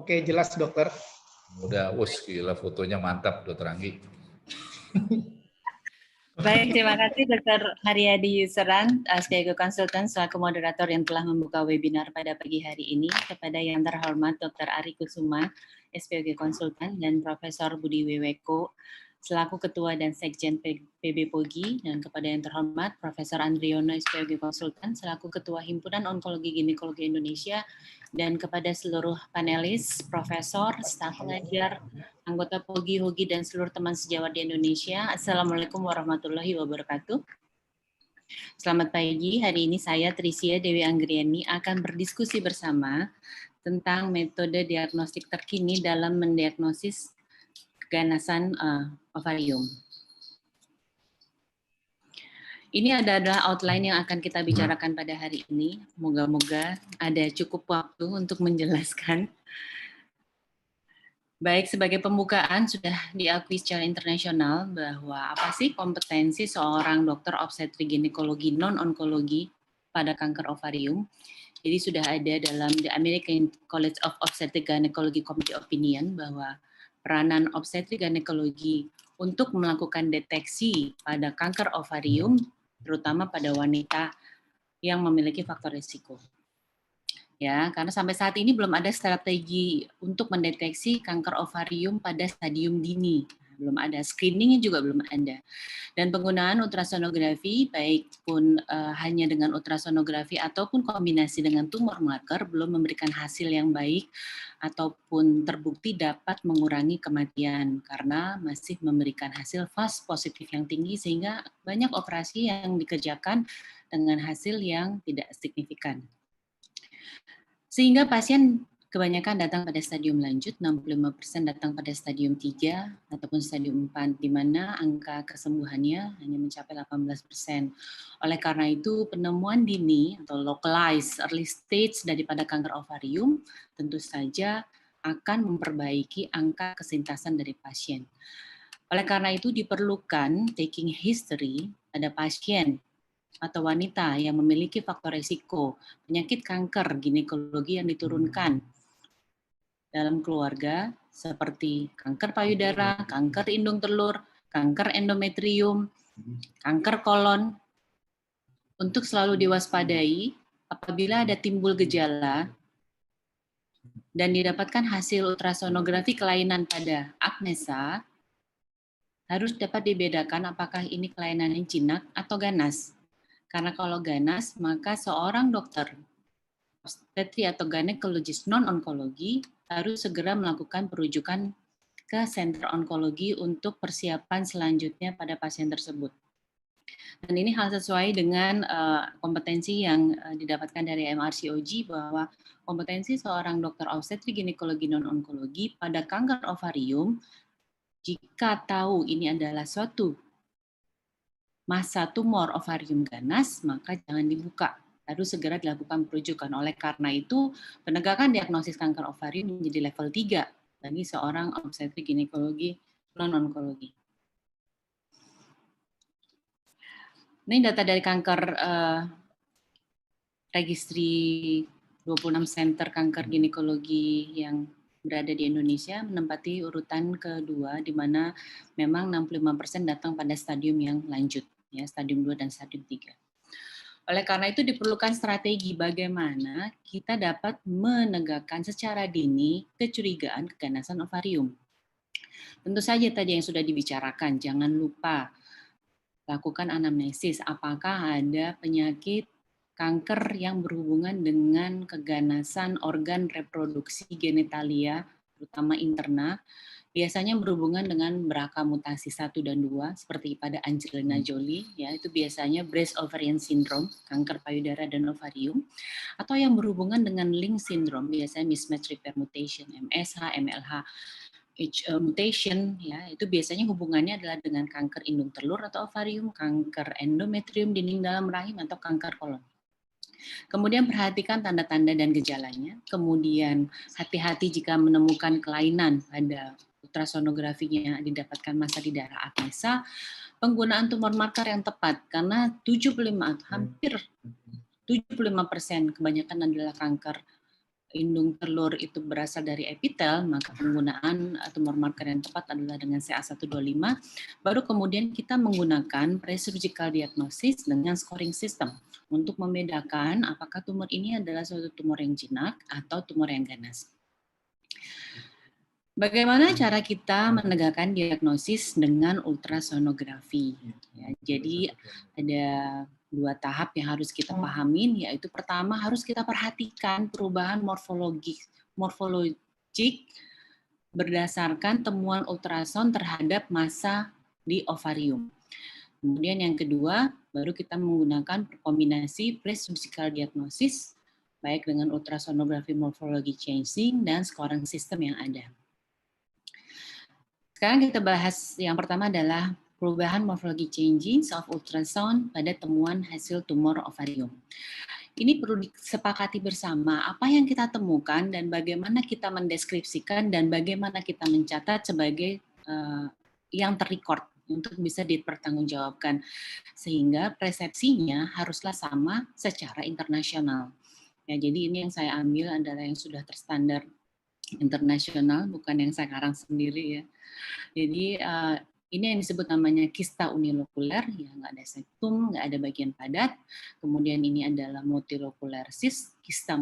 Oke, jelas dokter. Udah, gila fotonya mantap, Dokter Anggi. Baik, terima kasih Dr. Haryadi Yuseran, sebagai konsultan selaku moderator yang telah membuka webinar pada pagi hari ini. Kepada yang terhormat Dr. Ari Kusuma, SPOG Konsultan, dan Profesor Budi Weweko, selaku Ketua dan Sekjen PB POGI, dan kepada yang terhormat Profesor Andriono, SPOG Konsultan, selaku Ketua Himpunan Onkologi Ginekologi Indonesia, dan kepada seluruh panelis, profesor, staf pengajar, anggota POGI, HOGI, dan seluruh teman sejawat di Indonesia. Assalamualaikum warahmatullahi wabarakatuh. Selamat pagi, hari ini saya Trisia Dewi Anggriani akan berdiskusi bersama tentang metode diagnostik terkini dalam mendiagnosis keganasan ovarium. Ini adalah outline yang akan kita bicarakan pada hari ini. Moga-moga ada cukup waktu untuk menjelaskan. Baik, sebagai pembukaan sudah diakui secara internasional bahwa apa sih kompetensi seorang dokter obstetrik ginekologi non-onkologi pada kanker ovarium. Jadi sudah ada dalam The American College of Obstetric Gynecology Committee Opinion bahwa peranan obstetrik ginekologi untuk melakukan deteksi pada kanker ovarium, terutama pada wanita yang memiliki faktor risiko. Ya, karena sampai saat ini belum ada strategi untuk mendeteksi kanker ovarium pada stadium dini. Belum ada, screeningnya juga belum ada. Dan penggunaan ultrasonografi, baik pun hanya dengan ultrasonografi ataupun kombinasi dengan tumor marker, belum memberikan hasil yang baik ataupun terbukti dapat mengurangi kematian karena masih memberikan hasil false positif yang tinggi sehingga banyak operasi yang dikerjakan dengan hasil yang tidak signifikan. Sehingga pasien kebanyakan datang pada stadium lanjut, 65% datang pada stadium 3 ataupun stadium 4, di mana angka kesembuhannya hanya mencapai 18%. Oleh karena itu, penemuan dini atau localized early stage daripada kanker ovarium tentu saja akan memperbaiki angka kesintasan dari pasien. Oleh karena itu, diperlukan taking history pada pasien atau wanita yang memiliki faktor risiko penyakit kanker ginekologi yang diturunkan dalam keluarga seperti kanker payudara, kanker indung telur, kanker endometrium, kanker kolon, untuk selalu diwaspadai apabila ada timbul gejala dan didapatkan hasil ultrasonografi kelainan pada agnesa, harus dapat dibedakan apakah ini kelainannya jinak atau ganas. Karena kalau ganas, maka seorang dokter obstetri atau ginekologis non-onkologi harus segera melakukan perujukan ke sentra onkologi untuk persiapan selanjutnya pada pasien tersebut. Dan ini hal sesuai dengan kompetensi yang didapatkan dari MRCOG bahwa kompetensi seorang dokter obstetri ginekologi non-onkologi pada kanker ovarium, jika tahu ini adalah suatu masa tumor ovarium ganas, maka jangan dibuka. Harus segera dilakukan perujukan. Oleh karena itu, penegakan diagnosis kanker ovarium menjadi level 3 bagi seorang obstetrik ginekologi non-onkologi. Ini data dari kanker registri 26 center kanker ginekologi yang berada di Indonesia menempati urutan kedua, di mana memang 65% datang pada stadium yang lanjut, ya, stadium 2 dan stadium 3. Oleh karena itu diperlukan strategi bagaimana kita dapat menegakkan secara dini kecurigaan keganasan ovarium. Tentu saja tadi yang sudah dibicarakan, jangan lupa lakukan anamnesis, apakah ada penyakit kanker yang berhubungan dengan keganasan organ reproduksi genitalia, terutama interna, biasanya berhubungan dengan BRCA mutasi 1 dan 2, seperti pada Angelina Jolie, ya, itu biasanya breast ovarian syndrome, kanker payudara dan ovarium, atau yang berhubungan dengan link syndrome, biasanya mismatch repair mutation, MSH, MLH, mutation, ya, itu biasanya hubungannya adalah dengan kanker indung telur atau ovarium, kanker endometrium dinding dalam rahim, atau kanker kolon. Kemudian perhatikan tanda-tanda dan gejalanya, kemudian hati-hati jika menemukan kelainan pada ultrasonografinya didapatkan massa di daerah agnesa, penggunaan tumor marker yang tepat, karena 75, hampir 75% kebanyakan adalah kanker indung telur itu berasal dari epitel, maka penggunaan tumor marker yang tepat adalah dengan CA125. Baru kemudian kita menggunakan presurgical diagnosis dengan scoring system untuk membedakan apakah tumor ini adalah suatu tumor yang jinak atau tumor yang ganas. Bagaimana cara kita menegakkan diagnosis dengan ultrasonografi? Ya, jadi ada 2 tahap yang harus kita pahamin, yaitu pertama harus kita perhatikan perubahan morfologik berdasarkan temuan ultrason terhadap massa di ovarium. Kemudian yang kedua, baru kita menggunakan kombinasi presurgical diagnosis, baik dengan ultrasonografi morphology changing dan scoring system yang ada. Sekarang kita bahas yang pertama adalah perubahan morphology changing of ultrasound pada temuan hasil tumor ovarium. Ini perlu disepakati bersama apa yang kita temukan dan bagaimana kita mendeskripsikan dan bagaimana kita mencatat sebagai yang terrecord untuk bisa dipertanggungjawabkan. Sehingga persepsinya haruslah sama secara internasional. Ya, jadi ini yang saya ambil adalah yang sudah terstandar internasional, bukan yang sekarang sendiri ya. Jadi ini yang disebut namanya kista unilokuler, ya nggak ada septum, nggak ada bagian padat. Kemudian ini adalah multilokuler cyst, kista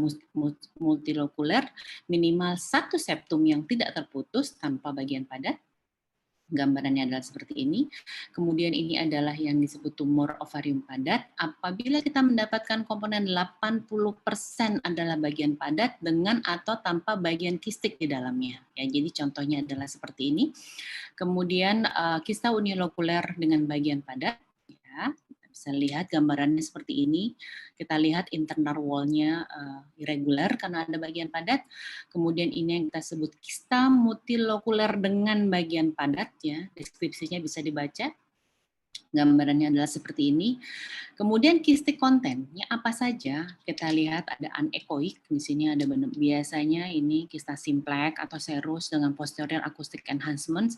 multilokuler, minimal 1 septum yang tidak terputus tanpa bagian padat. Gambarannya adalah seperti ini. Kemudian ini adalah yang disebut tumor ovarium padat. Apabila kita mendapatkan komponen 80% adalah bagian padat dengan atau tanpa bagian kistik di dalamnya. Ya, jadi contohnya adalah seperti ini. Kemudian kista unilokuler dengan bagian padat. Ya, kita bisa lihat gambarannya seperti ini. Kita lihat internal wall-nya irregular karena ada bagian padat. Kemudian ini yang kita sebut kista multilokuler dengan bagian padat, ya. Deskripsinya bisa dibaca. Gambarannya adalah seperti ini. Kemudian kistik kontennya apa saja? Kita lihat ada anechoic, di sini ada biasanya ini kista simplex atau serous dengan posterior acoustic enhancements.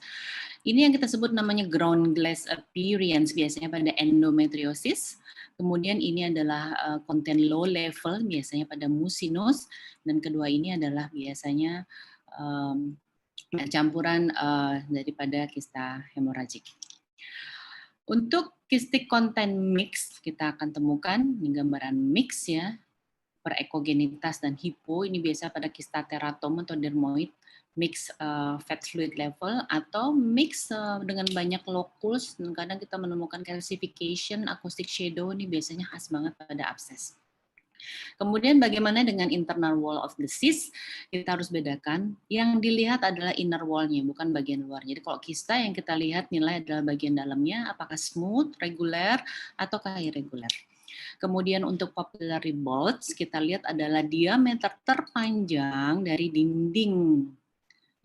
Ini yang kita sebut namanya ground glass appearance, biasanya pada endometriosis. Kemudian ini adalah konten low level, biasanya pada mucinous. Dan kedua ini adalah biasanya campuran daripada kista hemoragik. Untuk kistik konten mix, kita akan temukan ini gambaran mix ya, per ekogenitas dan hipo, ini biasa pada kista teratom atau dermoid, mix fat fluid level, atau mix dengan banyak locus, dan kadang kita menemukan calcification, acoustic shadow, ini biasanya khas banget pada abses. Kemudian bagaimana dengan internal wall of the cyst? Kita harus bedakan, yang dilihat adalah inner wall-nya, bukan bagian luar. Jadi kalau kista yang kita lihat nilai adalah bagian dalamnya, apakah smooth, reguler, ataukah irregular. Kemudian untuk papillary bulge, kita lihat adalah diameter terpanjang dari dinding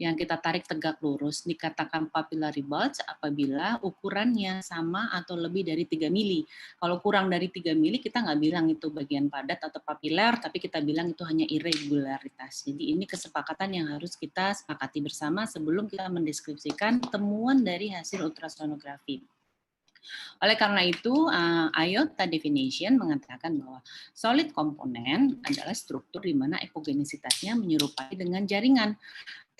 yang kita tarik tegak lurus, dikatakan papillary bulge apabila ukurannya sama atau lebih dari 3 mili. Kalau kurang dari 3 mili, kita nggak bilang itu bagian padat atau papiler, tapi kita bilang itu hanya irregularitas. Jadi ini kesepakatan yang harus kita sepakati bersama sebelum kita mendeskripsikan temuan dari hasil ultrasonografi. Oleh karena itu, IOTA definition mengatakan bahwa solid komponen adalah struktur di mana ekogenisitasnya menyerupai dengan jaringan.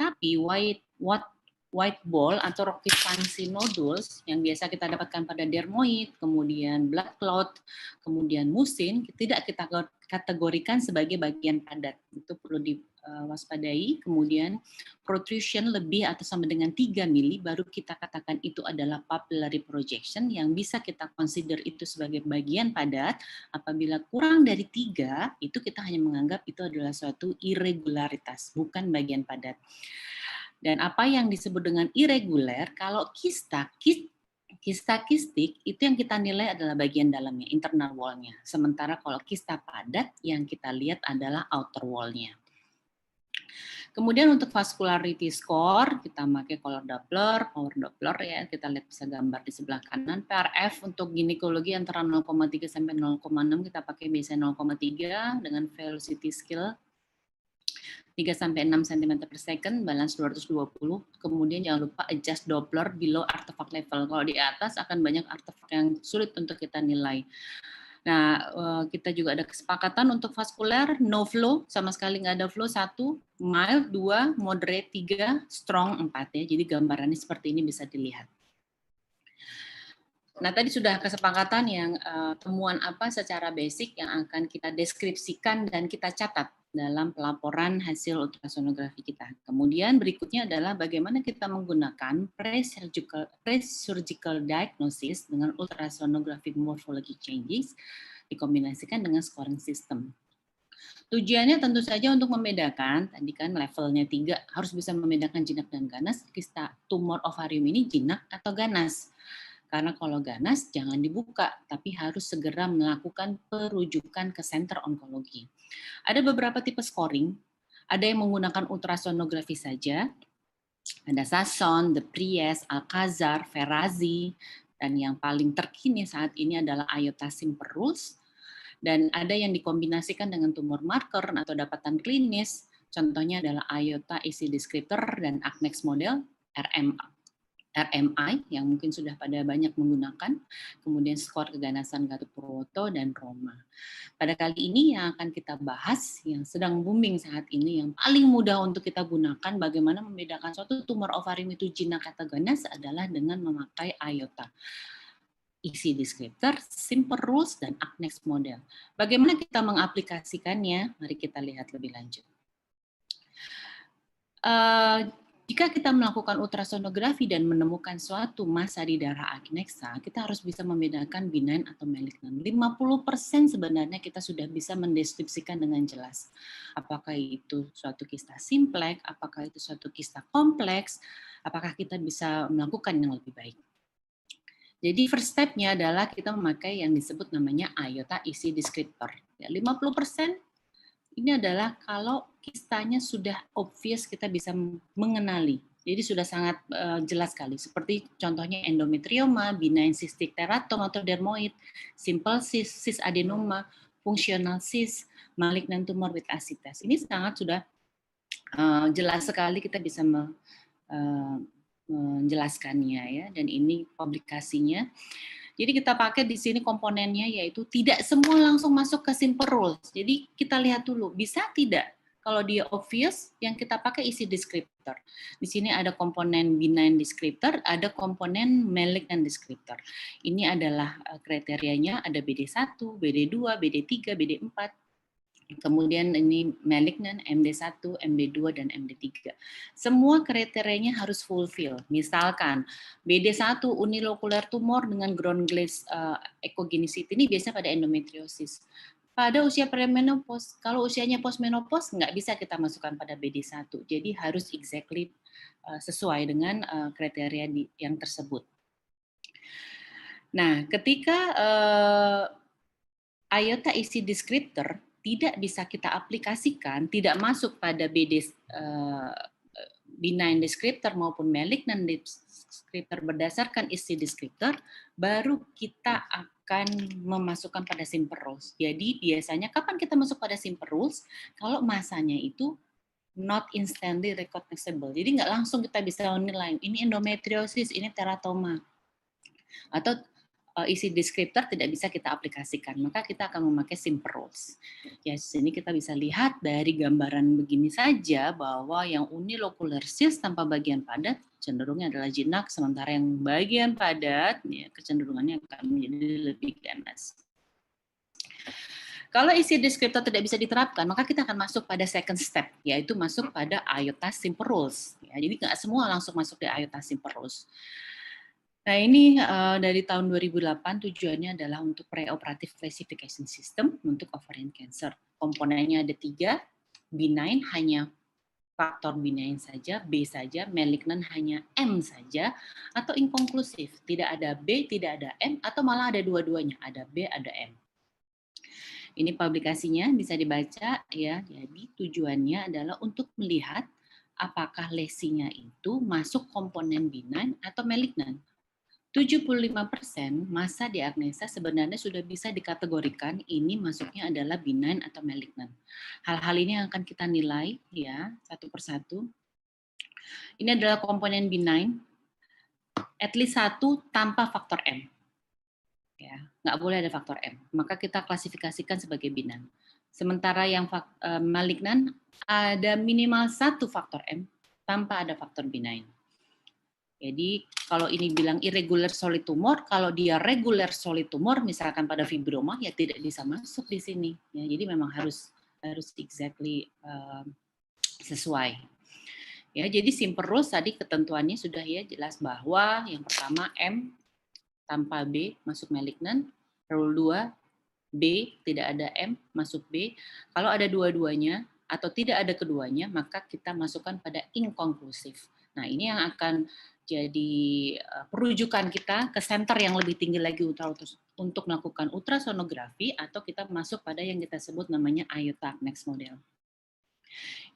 Tapi white ball atau rocky fancy nodules yang biasa kita dapatkan pada dermoid, kemudian blood clot, kemudian mucin, tidak kita kategorikan sebagai bagian padat. Itu perlu diwaspadai. Kemudian protrusion lebih atau sama dengan 3 mili, baru kita katakan itu adalah papillary projection yang bisa kita consider itu sebagai bagian padat. Apabila kurang dari 3, itu kita hanya menganggap itu adalah suatu irregularitas, bukan bagian padat. Dan apa yang disebut dengan irregular, kalau kista kistik itu yang kita nilai adalah bagian dalamnya, internal wall-nya. Sementara kalau kista padat yang kita lihat adalah outer wall-nya. Kemudian untuk vascularity score, kita pakai color Doppler, power Doppler ya, kita lihat bisa gambar di sebelah kanan. PRF untuk ginekologi antara 0,3 sampai 0,6, kita pakai biasanya 0,3 dengan velocity scale 3 sampai 6 cm per second, balance 220. Kemudian jangan lupa adjust Doppler below artifact level. Kalau di atas akan banyak artefak yang sulit untuk kita nilai. Nah, kita juga ada kesepakatan untuk vaskuler, no flow, sama sekali nggak ada flow, 1, mild, 2, moderate, 3, strong, 4 ya. Jadi gambarannya seperti ini bisa dilihat. Nah, tadi sudah kesepakatan yang temuan apa secara basic yang akan kita deskripsikan dan kita catat dalam pelaporan hasil ultrasonografi kita. Kemudian berikutnya adalah bagaimana kita menggunakan pre-surgical diagnosis dengan ultrasonographic morphology changes dikombinasikan dengan scoring system. Tujuannya tentu saja untuk membedakan, tadi kan levelnya 3, harus bisa membedakan jinak dan ganas, kista tumor ovarium ini jinak atau ganas. Karena kalau ganas jangan dibuka, tapi harus segera melakukan perujukan ke center onkologi. Ada beberapa tipe scoring, ada yang menggunakan ultrasonografi saja, ada Sasson, De Pries, Alcazar, Ferrazzi, dan yang paling terkini saat ini adalah IOTA Simple-Rules, dan ada yang dikombinasikan dengan tumor marker atau dapatan klinis, contohnya adalah IOTA EC Descriptor dan Agnex Model, RMI yang mungkin sudah pada banyak menggunakan, kemudian skor keganasan Gatot Purwoto dan Roma. Pada kali ini yang akan kita bahas, yang sedang booming saat ini, yang paling mudah untuk kita gunakan bagaimana membedakan suatu tumor ovarium itu jinak atau ganas adalah dengan memakai IOTA. EC Descriptor, Simple Rules, dan Agnex Model. Bagaimana kita mengaplikasikannya? Mari kita lihat lebih lanjut. Jika kita melakukan ultrasonografi dan menemukan suatu massa di darah Agnexa, kita harus bisa membedakan benign atau malignan. 50% sebenarnya kita sudah bisa mendeskripsikan dengan jelas. Apakah itu suatu kista simplex, apakah itu suatu kista kompleks, apakah kita bisa melakukan yang lebih baik. Jadi first step-nya adalah kita memakai yang disebut namanya IOTA EC Descriptor. 50% ini adalah kalau kistanya sudah obvious kita bisa mengenali. Jadi sudah sangat jelas sekali. Seperti contohnya endometrioma, benign cystic teratoma atau dermoid, simple cyst, cyst adenoma, functional cyst, malignant tumor with ascites. Ini sangat sudah jelas sekali kita bisa menjelaskannya ya. Dan ini publikasinya. Jadi kita pakai di sini komponennya yaitu tidak semua langsung masuk ke simple rules. Jadi kita lihat dulu bisa tidak. Kalau dia obvious, yang kita pakai isi descriptor. Di sini ada komponen benign descriptor, ada komponen malignant descriptor. Ini adalah kriterianya, ada BD1, BD2, BD3, BD4. Kemudian ini malignant, MD1, MD2, dan MD3. Semua kriterianya harus fulfill. Misalkan BD1 unilokular tumor dengan ground glass echogenicity ini biasanya pada endometriosis. Pada usia premenopause, kalau usianya postmenopause nggak bisa kita masukkan pada BD1. Jadi harus exactly sesuai dengan kriteria yang tersebut. Nah, ketika IOTA EC Descriptor tidak bisa kita aplikasikan, tidak masuk pada benign descriptor maupun malignant descriptor berdasarkan EC descriptor, baru kita akan memasukkan pada simple rules. Jadi biasanya kapan kita masuk pada simple rules? Kalau masanya itu not instantly recognizable. Jadi nggak langsung kita bisa menilai ini endometriosis, ini teratoma. Atau isi deskriptor tidak bisa kita aplikasikan, maka kita akan memakai simple rules. Ya, sini kita bisa lihat dari gambaran begini saja bahwa yang unilokular cyst tanpa bagian padat cenderungnya adalah jinak, sementara yang bagian padat ya, kecenderungannya akan menjadi lebih ganas. Kalau isi deskriptor tidak bisa diterapkan, maka kita akan masuk pada second step, yaitu masuk pada IOTA simple rules. Ya, jadi nggak semua langsung masuk di IOTA simple rules. Nah ini dari tahun 2008 tujuannya adalah untuk preoperative classification system untuk ovarian cancer. Komponennya ada 3, benign hanya faktor benign saja, B saja, malignant hanya M saja, atau inkonklusif, tidak ada B, tidak ada M, atau malah ada dua-duanya, ada B, ada M. Ini publikasinya bisa dibaca ya. Jadi tujuannya adalah untuk melihat apakah lesinya itu masuk komponen benign atau malignant. 75% massa di Agnexa sebenarnya sudah bisa dikategorikan ini masuknya adalah benign atau malignant. Hal-hal ini yang akan kita nilai ya satu persatu. Ini adalah komponen benign, at least 1 tanpa faktor M. Ya, nggak boleh ada faktor M. Maka kita klasifikasikan sebagai benign. Sementara yang malignan ada minimal satu faktor M tanpa ada faktor benign. Jadi kalau ini bilang irregular solid tumor, kalau dia regular solid tumor, misalkan pada fibroma, ya tidak bisa masuk di sini. Ya, jadi memang harus exactly sesuai. Ya, jadi simple rules tadi ketentuannya sudah ya jelas bahwa yang pertama M tanpa B masuk malignant, rule 2 B tidak ada M masuk B. Kalau ada dua-duanya atau tidak ada keduanya, maka kita masukkan pada inkonklusif. Nah, ini yang akan jadi perujukan kita ke center yang lebih tinggi lagi untuk melakukan ultrasonografi atau kita masuk pada yang kita sebut namanya IOTA next model.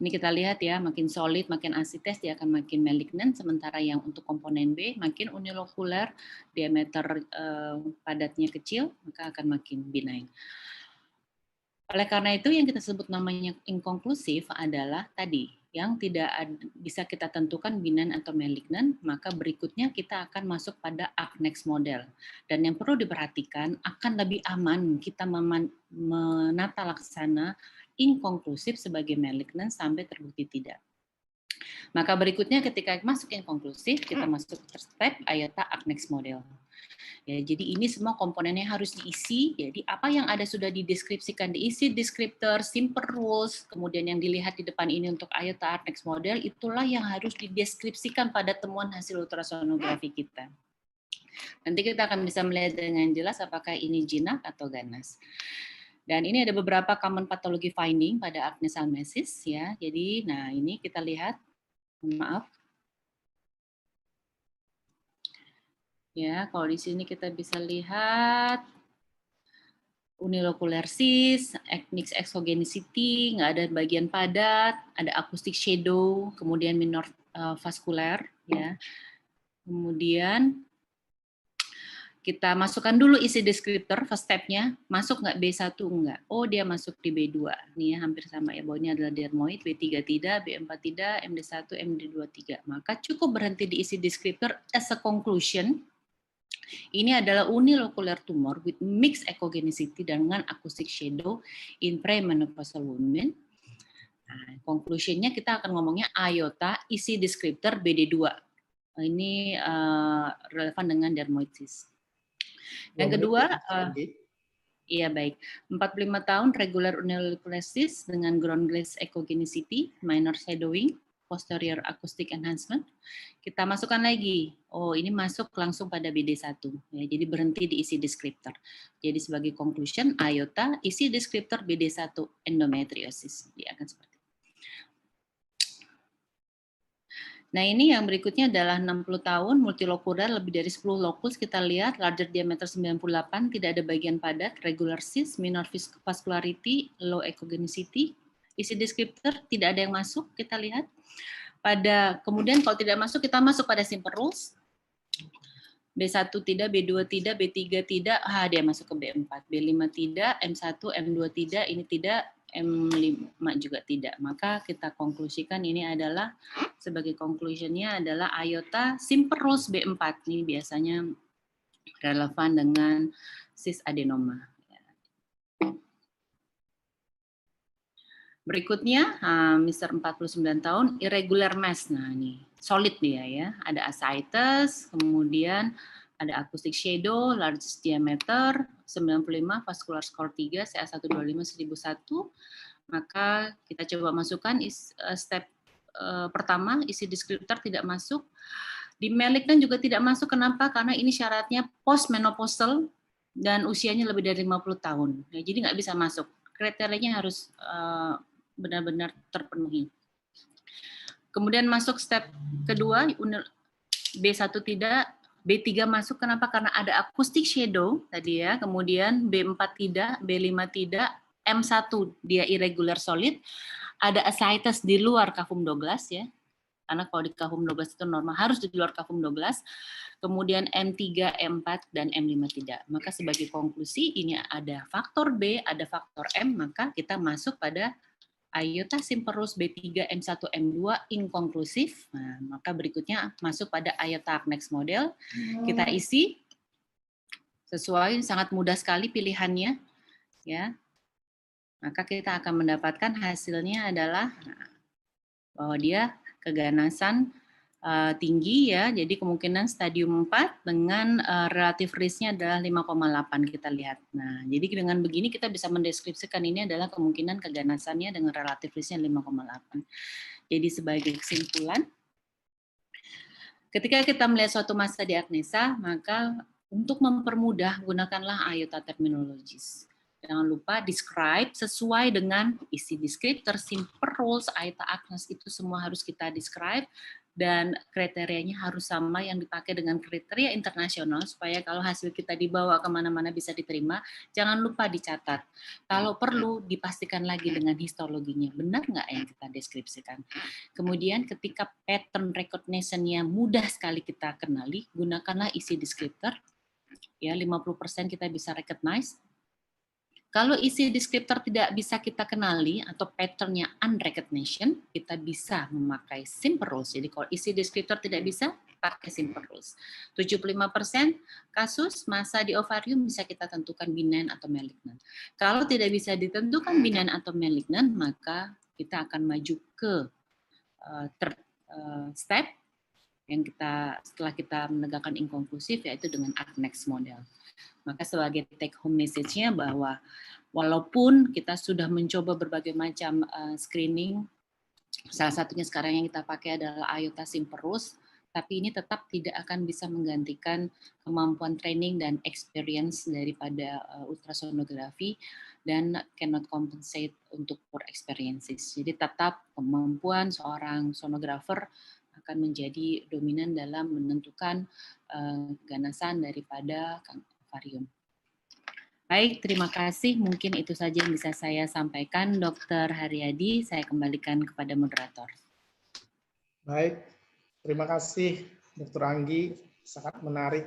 Ini kita lihat ya, makin solid, makin asites dia akan makin malignant, sementara yang untuk komponen B makin unilokular, diameter padatnya kecil, maka akan makin benign. Oleh karena itu yang kita sebut namanya inkonklusif adalah tadi yang tidak bisa kita tentukan benign atau malignant, maka berikutnya kita akan masuk pada next model. Dan yang perlu diperhatikan akan lebih aman kita menata laksana inkonklusif sebagai malignant sampai terbukti tidak. Maka berikutnya ketika masuk inkonklusif, kita masuk ke step IOTA next model. Ya, jadi ini semua komponennya harus diisi. Jadi apa yang ada sudah dideskripsikan, diisi deskriptor, simple rules, kemudian yang dilihat di depan ini untuk IOTA next model, itulah yang harus dideskripsikan pada temuan hasil ultrasonografi kita. Nanti kita akan bisa melihat dengan jelas apakah ini jinak atau ganas. Dan ini ada beberapa common pathology finding pada acne salmesis ya. Jadi, nah ini kita lihat, maaf. Ya, kalau di sini kita bisa lihat unilokular cyst, mixed exogenicity, nggak ada bagian padat, ada acoustic shadow, kemudian minor vascular, ya. Kemudian kita masukkan dulu isi deskriptor, first step-nya, masuk nggak B1 enggak? Oh, dia masuk di B2. Nih ya, hampir sama ya, bahwa ini adalah dermoid, B3 tidak, B4 tidak, MD1, MD2 tidak. Maka cukup berhenti di isi deskriptor as a conclusion. Ini adalah unilocular tumor with mixed echogenicity dengan acoustic shadow in premenopausal women. Nah, conclusion-nya kita akan ngomongnya IOTA, isi deskriptor BD2. Ini relevan dengan dermoitis. Yang kedua, iya baik, 45 tahun regular unilocular cyst dengan ground glass echogenicity, minor shadowing, posterior acoustic enhancement. Kita masukkan lagi, oh ini masuk langsung pada BD1, ya, jadi berhenti di isi deskriptor. Jadi sebagai conclusion, IOTA, isi deskriptor BD1 endometriosis. Dia akan seperti itu. Nah ini yang berikutnya adalah 60 tahun, multilokular, lebih dari 10 lokus, kita lihat, larger diameter 98, tidak ada bagian padat, regular cyst, minor vascularity, low echogenicity, isi deskriptor, tidak ada yang masuk, kita lihat. Kemudian kalau tidak masuk, kita masuk pada simple rules. B1 tidak, B2 tidak, B3 tidak, dia masuk ke B4. B5 tidak, M1, M2 tidak, ini tidak, M5 juga tidak. Maka kita konklusikan ini adalah, sebagai conclusion-nya adalah IOTA simple rules B4. Ini biasanya relevan dengan cis adenoma. Berikutnya, Mr. 49 tahun, irregular mass. Nah, ini solid dia ya. Ada ascites, kemudian ada acoustic shadow, large diameter, 95, vascular score 3, CA125 1001. Maka kita coba masukkan step pertama, isi deskriptor tidak masuk. Di malignant juga tidak masuk. Kenapa? Karena ini syaratnya postmenopausal dan usianya lebih dari 50 tahun. Ya, jadi nggak bisa masuk. Kriterianya harus benar-benar terpenuhi. Kemudian masuk step kedua, B1 tidak, B3 masuk, kenapa? Karena ada acoustic shadow tadi ya, kemudian B4 tidak, B5 tidak, M1 dia irregular solid, ada ascites di luar cavum Douglas ya, karena kalau di cavum Douglas itu normal harus di luar cavum Douglas, kemudian M3, M4, dan M5 tidak. Maka sebagai konklusi ini ada faktor B, ada faktor M, maka kita masuk pada IOTA simple rules B3, M1, M2 inkonklusif. Nah, maka berikutnya masuk pada IOTA next model. Kita isi sesuai, sangat mudah sekali pilihannya, ya. Maka kita akan mendapatkan hasilnya adalah bahwa dia keganasan tinggi ya, jadi kemungkinan stadium 4 dengan relatif risk-nya adalah 5,8 kita lihat. Nah, jadi dengan begini kita bisa mendeskripsikan ini adalah kemungkinan keganasannya dengan relatif risk-nya 5,8. Jadi sebagai kesimpulan, ketika kita melihat suatu masa diagnosa, maka untuk mempermudah gunakanlah IOTA terminologis. Jangan lupa describe sesuai dengan isi descriptor, simple rules, IOTA agnos itu semua harus kita describe dan kriterianya harus sama yang dipakai dengan kriteria internasional supaya kalau hasil kita dibawa kemana-mana bisa diterima. Jangan lupa dicatat. Kalau perlu dipastikan lagi dengan histologinya benar nggak yang kita deskripsikan. Kemudian ketika pattern recognition-nya mudah sekali kita kenali, gunakanlah isi descriptor. Ya, 50% kita bisa recognize. Kalau isi deskriptor tidak bisa kita kenali atau patternnya unrecognition, kita bisa memakai simple rules. Jadi kalau isi deskriptor tidak bisa, pakai simple rules. 75% kasus masa di ovarium bisa kita tentukan benign atau malignant. Kalau tidak bisa ditentukan benign atau malignant, maka kita akan maju ke step yang setelah kita menegakkan inkonklusif, yaitu dengan ACNEX model. Maka sebagai take home message-nya bahwa walaupun kita sudah mencoba berbagai macam screening, salah satunya sekarang yang kita pakai adalah IOTA Simple Rules, tapi ini tetap tidak akan bisa menggantikan kemampuan training dan experience daripada ultrasonografi dan cannot compensate untuk poor experiences. Jadi tetap kemampuan seorang sonografer akan menjadi dominan dalam menentukan ganasan daripada ovarium. Baik, terima kasih. Mungkin itu saja yang bisa saya sampaikan, Dr. Haryadi. Saya kembalikan kepada moderator. Baik, terima kasih Dr. Anggi. Sangat menarik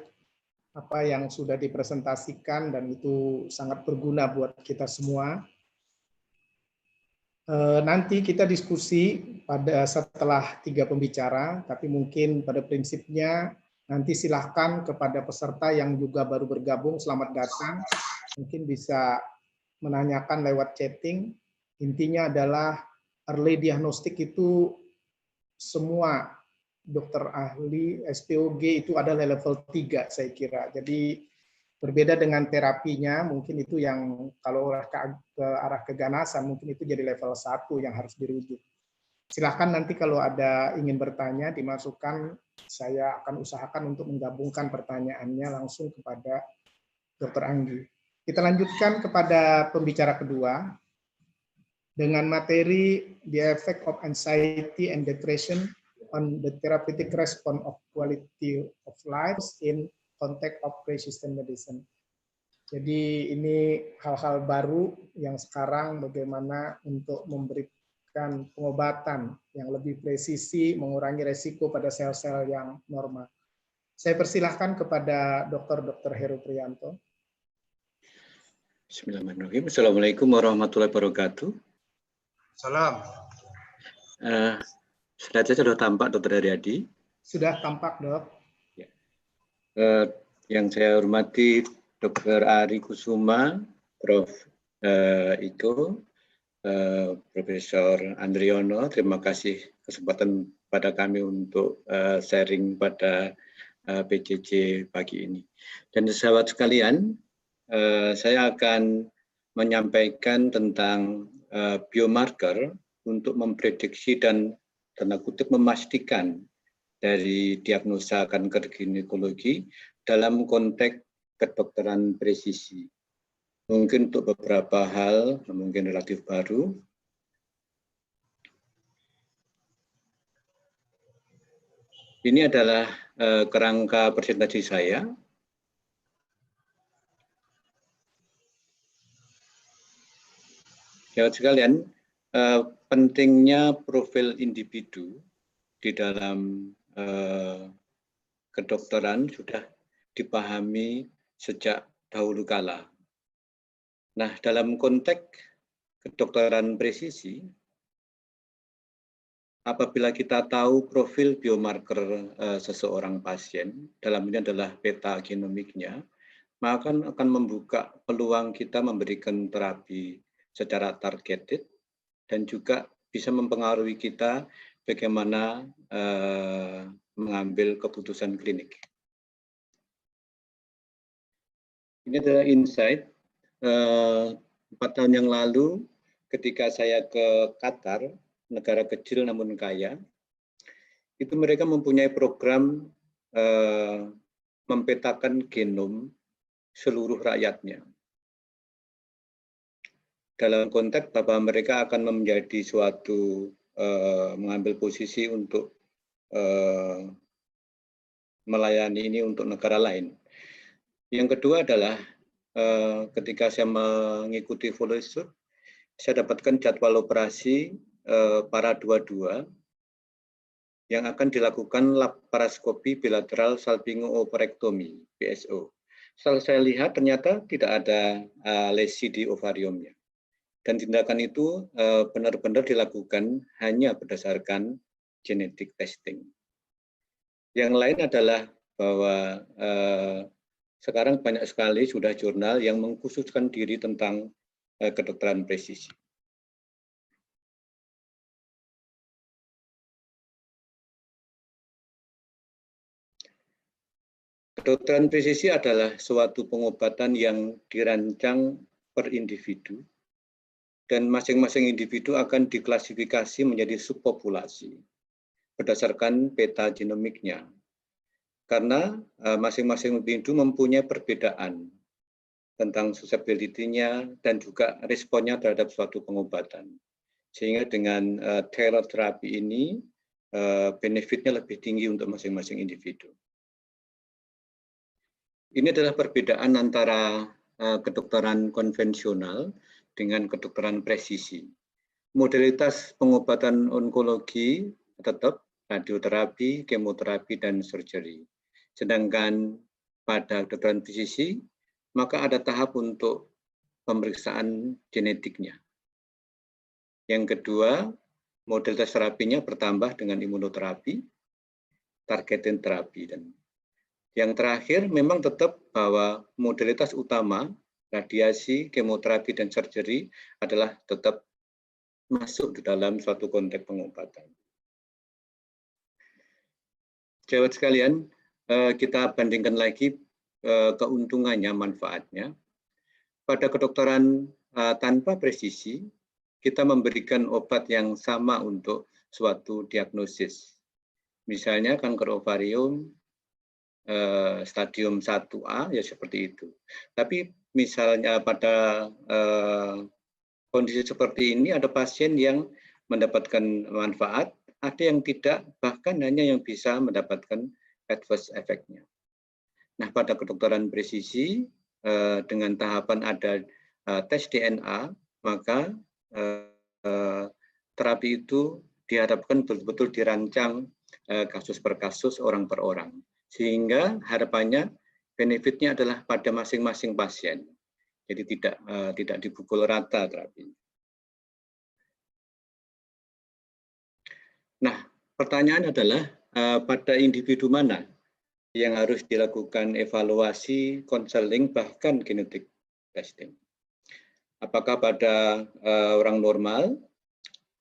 apa yang sudah dipresentasikan dan itu sangat berguna buat kita semua. Nanti kita diskusi setelah 3 pembicara, tapi mungkin pada prinsipnya nanti silahkan kepada peserta yang juga baru bergabung, selamat datang. Mungkin bisa menanyakan lewat chatting. Intinya adalah early diagnostic itu semua dokter ahli SPOG itu adalah level 3 saya kira. Jadi berbeda dengan terapinya, mungkin itu yang kalau ke arah keganasan mungkin itu jadi level 1 yang harus dirujuk. Silahkan nanti kalau ada ingin bertanya dimasukkan, saya akan usahakan untuk menggabungkan pertanyaannya langsung kepada Dr. Anggi. Kita lanjutkan kepada pembicara kedua dengan materi The Effect of Anxiety and Depression on the Therapeutic Response of Quality of Life in Context of Precision Medicine. Jadi ini hal-hal baru yang sekarang bagaimana untuk memberikan pengobatan yang lebih presisi, mengurangi resiko pada sel-sel yang normal. Saya persilahkan kepada Dr. Heru Priyanto. Bismillahirrahmanirrahim. Assalamualaikum warahmatullahi wabarakatuh. Salam. Sudah tampak Dr. Haryadi? Sudah tampak, Dok. Ya. Yang saya hormati Dr. Ari Kusuma, Prof. Iko, Profesor Andriono, terima kasih kesempatan pada kami untuk sharing pada PJJ pagi ini. Dan sahabat sekalian, saya akan menyampaikan tentang biomarker untuk memprediksi dan tanda kutip memastikan dari diagnosa kanker ginekologi dalam konteks kedokteran presisi. Mungkin untuk beberapa hal mungkin relatif baru. Ini adalah kerangka presentasi saya. Sahabat sekalian, pentingnya profil individu di dalam kedokteran sudah dipahami sejak dahulu kala. Nah, dalam konteks kedokteran presisi, apabila kita tahu profil biomarker seseorang pasien, dalam ini adalah peta genomiknya, maka akan membuka peluang kita memberikan terapi secara targeted dan juga bisa mempengaruhi kita bagaimana mengambil keputusan klinik. Ini adalah insight 4 tahun yang lalu ketika saya ke Qatar, negara kecil namun kaya, itu mereka mempunyai program mempetakan genom seluruh rakyatnya. Dalam konteks bahwa mereka akan menjadi suatu mengambil posisi untuk melayani ini untuk negara lain. Yang kedua adalah ketika saya mengikuti fellowship, saya dapatkan jadwal operasi para 22 yang akan dilakukan laparoskopi bilateral salpingo-ovarektomi (BSO). Setelah saya lihat ternyata tidak ada lesi di ovariumnya. Dan tindakan itu benar-benar dilakukan hanya berdasarkan genetic testing. Yang lain adalah bahwa sekarang banyak sekali sudah jurnal yang mengkhususkan diri tentang kedokteran presisi. Kedokteran presisi adalah suatu pengobatan yang dirancang per individu dan masing-masing individu akan diklasifikasi menjadi subpopulasi berdasarkan peta genomiknya. Karena masing-masing individu mempunyai perbedaan tentang susceptibility-nya dan juga responnya terhadap suatu pengobatan. Sehingga dengan tailored terapi ini benefitnya lebih tinggi untuk masing-masing individu. Ini adalah perbedaan antara kedokteran konvensional dengan kedokteran presisi. Modalitas pengobatan onkologi tetap radioterapi, kemoterapi, dan surgery. Sedangkan pada kedokteran presisi, maka ada tahap untuk pemeriksaan genetiknya. Yang kedua, modalitas terapinya bertambah dengan imunoterapi, targeted terapi, dan yang terakhir memang tetap bahwa modalitas utama radiasi, kemoterapi, dan surgery adalah tetap masuk di dalam suatu konteks pengobatan. Jawab sekalian, kita bandingkan lagi keuntungannya, manfaatnya. Pada kedokteran tanpa presisi, kita memberikan obat yang sama untuk suatu diagnosis. Misalnya kanker ovarium, stadium 1A, ya seperti itu. Tapi misalnya pada kondisi seperti ini ada pasien yang mendapatkan manfaat, ada yang tidak, bahkan hanya yang bisa mendapatkan adverse effect-nya. Nah, pada kedokteran presisi dengan tahapan ada tes DNA, maka terapi itu diharapkan betul-betul dirancang kasus per kasus, orang per orang. Sehingga harapannya benefitnya adalah pada masing-masing pasien. Jadi tidak dipukul rata terapi. Nah, pertanyaan adalah pada individu mana yang harus dilakukan evaluasi, konseling, bahkan genetik testing. Apakah pada orang normal,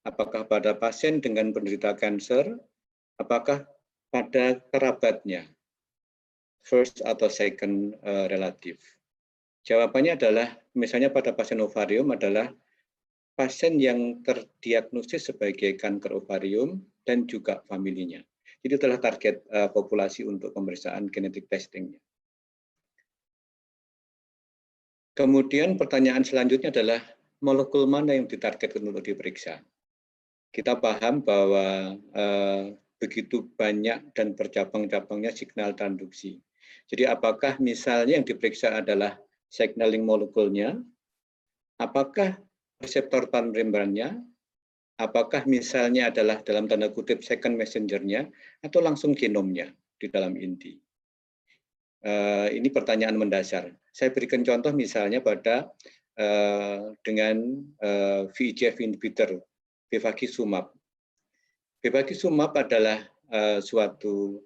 apakah pada pasien dengan penderita kanker, apakah pada kerabatnya, first atau second relative. Jawabannya adalah, misalnya pada pasien ovarium adalah pasien yang terdiagnosis sebagai kanker ovarium dan juga familinya. Itu adalah target populasi untuk pemeriksaan genetik testingnya. Kemudian pertanyaan selanjutnya adalah molekul mana yang ditargetkan untuk diperiksa. Kita paham bahwa begitu banyak dan bercabang-cabangnya signal transduksi. Jadi apakah misalnya yang diperiksa adalah signaling molekulnya, apakah reseptor transmembrannya, apakah misalnya adalah dalam tanda kutip second messenger-nya, atau langsung genomnya di dalam inti. Ini pertanyaan mendasar. Saya berikan contoh misalnya pada dengan VEGF inhibitor, bevacizumab. Bevacizumab adalah suatu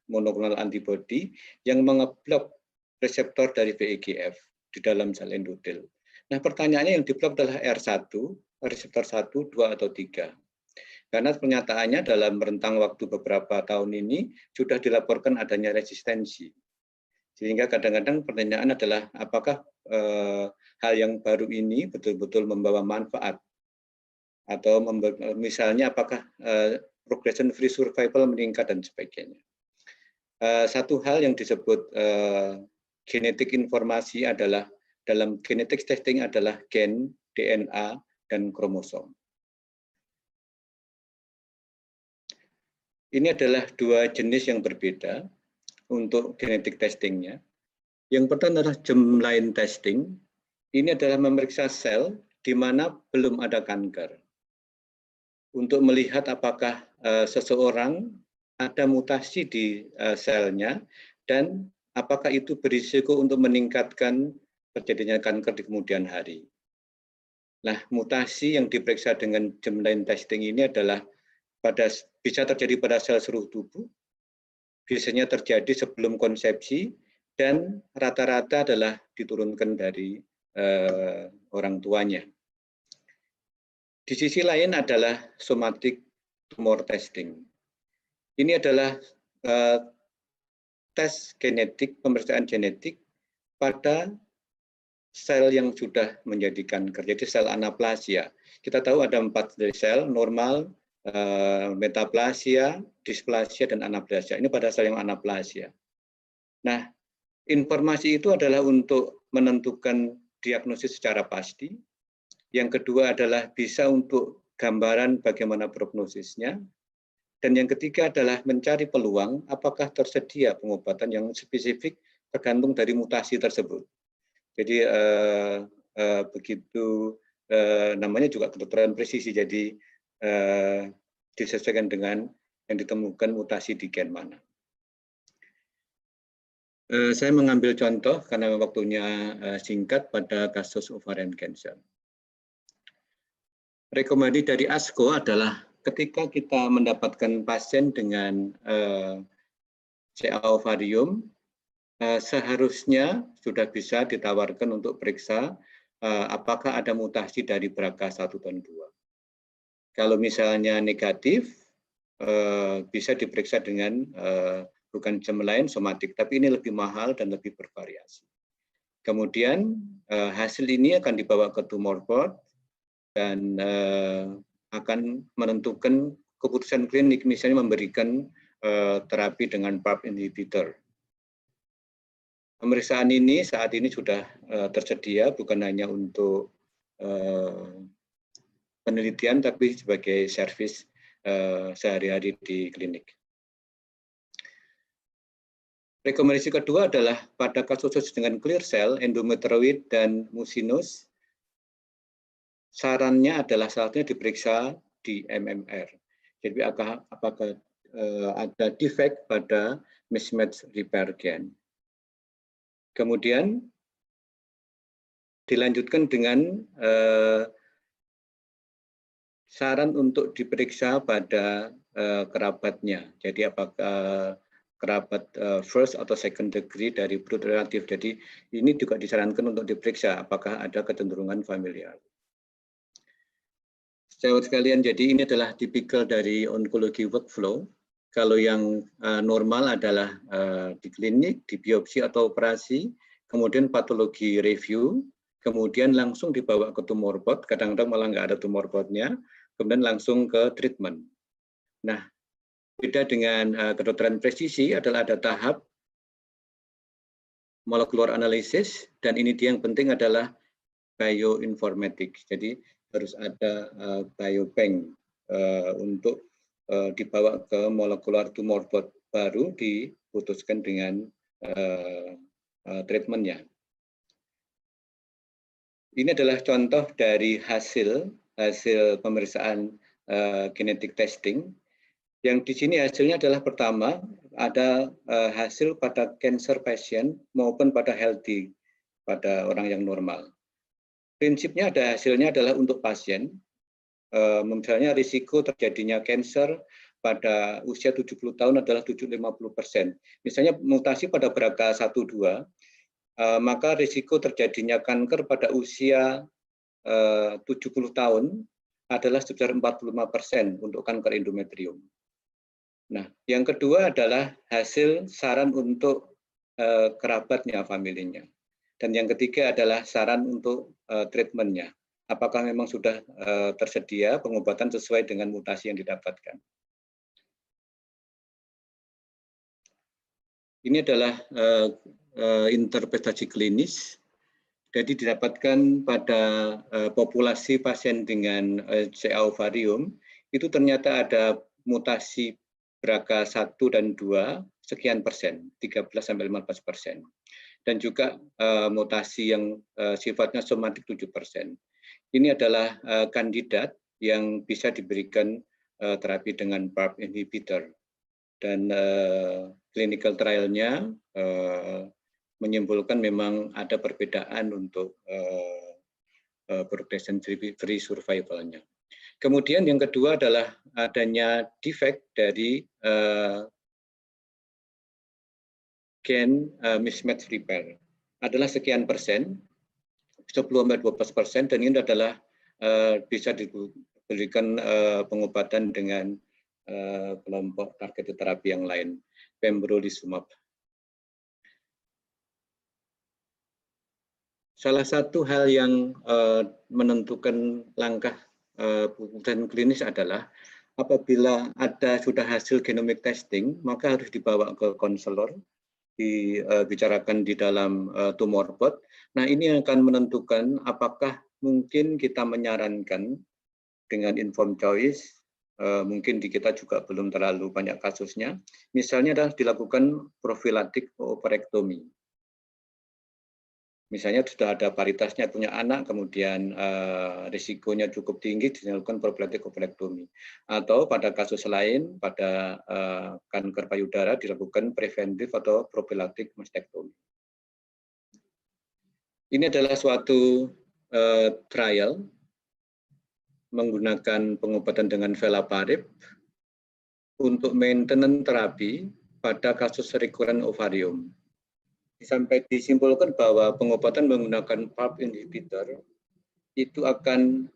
monoklonal antibody yang mengeblok reseptor dari VEGF di dalam sel endotel. Nah, pertanyaannya yang diblok adalah R1, reseptor 1, 2, atau 3. Karena pernyataannya dalam rentang waktu beberapa tahun ini sudah dilaporkan adanya resistensi. Sehingga kadang-kadang pertanyaan adalah apakah hal yang baru ini betul-betul membawa manfaat, atau misalnya apakah progression free survival meningkat dan sebagainya. Satu hal yang disebut genetik informasi adalah dalam genetic testing adalah gen, DNA, dan kromosom. Ini adalah dua jenis yang berbeda untuk genetic testingnya. Yang pertama adalah germline testing. Ini adalah memeriksa sel di mana belum ada kanker. Untuk melihat apakah seseorang ada mutasi di selnya dan apakah itu berisiko untuk meningkatkan terjadinya kanker di kemudian hari. Nah, mutasi yang diperiksa dengan germline testing ini adalah bisa terjadi pada sel seluruh tubuh, biasanya terjadi sebelum konsepsi, dan rata-rata adalah diturunkan dari orang tuanya. Di sisi lain adalah somatic tumor testing. Ini adalah tes genetik, pemeriksaan genetik pada sel yang sudah menjadi kanker, jadi sel anaplasia. Kita tahu ada 4 dari sel, normal, metaplasia, displasia, dan anaplasia. Ini pada sel yang anaplasia. Nah, informasi itu adalah untuk menentukan diagnosis secara pasti. Yang kedua adalah bisa untuk gambaran bagaimana prognosisnya. Dan yang ketiga adalah mencari peluang apakah tersedia pengobatan yang spesifik tergantung dari mutasi tersebut. Jadi begitu namanya juga kedokteran presisi, jadi disesuaikan dengan yang ditemukan mutasi di gen mana. Saya mengambil contoh karena waktunya singkat pada kasus ovarian cancer. Rekomendasi dari ASCO adalah ketika kita mendapatkan pasien dengan CA ovarium, seharusnya sudah bisa ditawarkan untuk periksa apakah ada mutasi dari BRCA1 dan 2. Kalau misalnya negatif, bisa diperiksa dengan bukan germline somatik, tapi ini lebih mahal dan lebih bervariasi. Kemudian hasil ini akan dibawa ke tumor board dan akan menentukan keputusan klinik, misalnya memberikan terapi dengan PARP inhibitor. Pemeriksaan ini saat ini sudah tersedia bukan hanya untuk penelitian, tapi sebagai servis sehari-hari di klinik. Rekomendasi kedua adalah pada kasus dengan clear cell, endometrioid, dan mucinous, sarannya adalah saatnya diperiksa di MMR. Jadi apakah ada defect pada mismatch repair gen. Kemudian dilanjutkan dengan saran untuk diperiksa pada kerabatnya. Jadi apakah kerabat first atau second degree dari blood relative. Jadi ini juga disarankan untuk diperiksa apakah ada kecenderungan familial. Sahabat sekalian, jadi ini adalah tipikal dari onkologi workflow. Kalau yang normal adalah di klinik, di biopsi atau operasi, kemudian patologi review, kemudian langsung dibawa ke tumor board, kadang-kadang malah nggak ada tumor boardnya, kemudian langsung ke treatment. Nah, beda dengan kedokteran presisi adalah ada tahap molecular analysis, dan ini dia yang penting adalah bioinformatics. Jadi harus ada biobank untuk dibawa ke molecular tumor board, baru diputuskan dengan treatmentnya. Ini adalah contoh dari hasil pemeriksaan genetic testing. Yang di sini hasilnya adalah pertama ada hasil pada cancer patient maupun pada healthy, pada orang yang normal. Prinsipnya ada hasilnya adalah untuk pasien, misalnya risiko terjadinya cancer pada usia 70 tahun adalah 50%. Misalnya mutasi pada BRCA1-2 maka risiko terjadinya kanker pada usia 70 tahun adalah sebesar 45% untuk kanker endometrium. Nah, yang kedua adalah hasil saran untuk kerabatnya, familinya. Dan yang ketiga adalah saran untuk treatmentnya. Apakah memang sudah tersedia pengobatan sesuai dengan mutasi yang didapatkan. Ini adalah interpretasi klinis. Jadi didapatkan pada populasi pasien dengan CA ovarium, itu ternyata ada mutasi BRCA1 dan 2 sekian persen, 13–15%. Dan juga mutasi yang sifatnya somatik 7%. Ini adalah kandidat yang bisa diberikan terapi dengan PARP inhibitor. Dan clinical trial-nya menyimpulkan memang ada perbedaan untuk progression-free survival-nya. Kemudian yang kedua adalah adanya defect dari gen mismatch repair. Adalah sekian persen, 10–12%, dan ini adalah bisa diberikan pengobatan dengan kelompok targeted terapi yang lain, pembrolizumab. Salah satu hal yang menentukan langkah pemeriksaan klinis adalah apabila sudah hasil genomic testing, maka harus dibawa ke konselor, dibicarakan di dalam tumor board. Nah, ini yang akan menentukan apakah mungkin kita menyarankan dengan informed choice, mungkin di kita juga belum terlalu banyak kasusnya, misalnya adalah dilakukan profilatik oophorectomy. Misalnya sudah ada paritasnya punya anak, kemudian risikonya cukup tinggi, dilakukan profilatik oophorectomy. Atau pada kasus lain, pada kanker payudara dilakukan preventif atau profilatik mastektomi. Ini adalah suatu trial menggunakan pengobatan dengan velaparib untuk maintenance terapi pada kasus recurrent ovarium. Sampai disimpulkan bahwa pengobatan menggunakan PARP inhibitor itu akan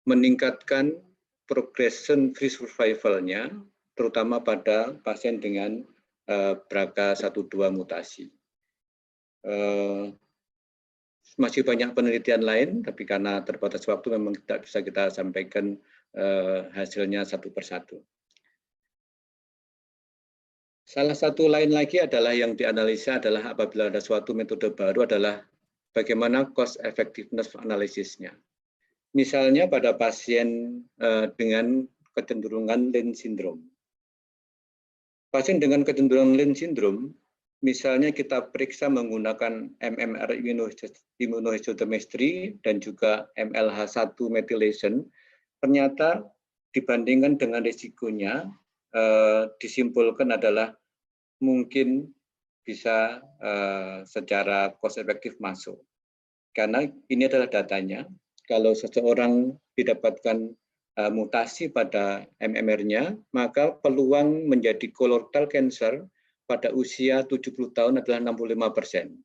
meningkatkan progression free survival-nya, terutama pada pasien dengan BRCA1/2 mutasi. Masih banyak penelitian lain, tapi karena terbatas waktu memang tidak bisa kita sampaikan hasilnya satu persatu. Salah satu lain lagi adalah yang dianalisa adalah apabila ada suatu metode baru adalah bagaimana cost effectiveness analisisnya. Misalnya pada pasien dengan kecenderungan Lynch syndrome. Pasien dengan kecenderungan Lynch syndrome, misalnya kita periksa menggunakan MMR immunohistochemistry dan juga MLH1 methylation, ternyata dibandingkan dengan risikonya disimpulkan adalah mungkin bisa secara cost efektif masuk. Karena ini adalah datanya, kalau seseorang didapatkan mutasi pada MMR-nya, maka peluang menjadi colorectal cancer pada usia 70 tahun adalah 65%.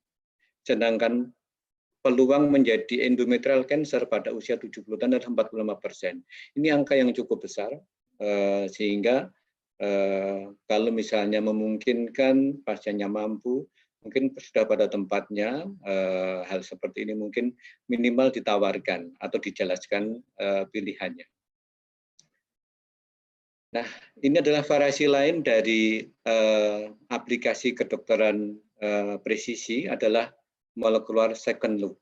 Sedangkan peluang menjadi endometrial cancer pada usia 70 tahun adalah 45%. Ini angka yang cukup besar, sehingga kalau misalnya memungkinkan pasiennya mampu, mungkin sudah pada tempatnya hal seperti ini mungkin minimal ditawarkan atau dijelaskan pilihannya. Nah, ini adalah variasi lain dari aplikasi kedokteran presisi adalah molecular second look.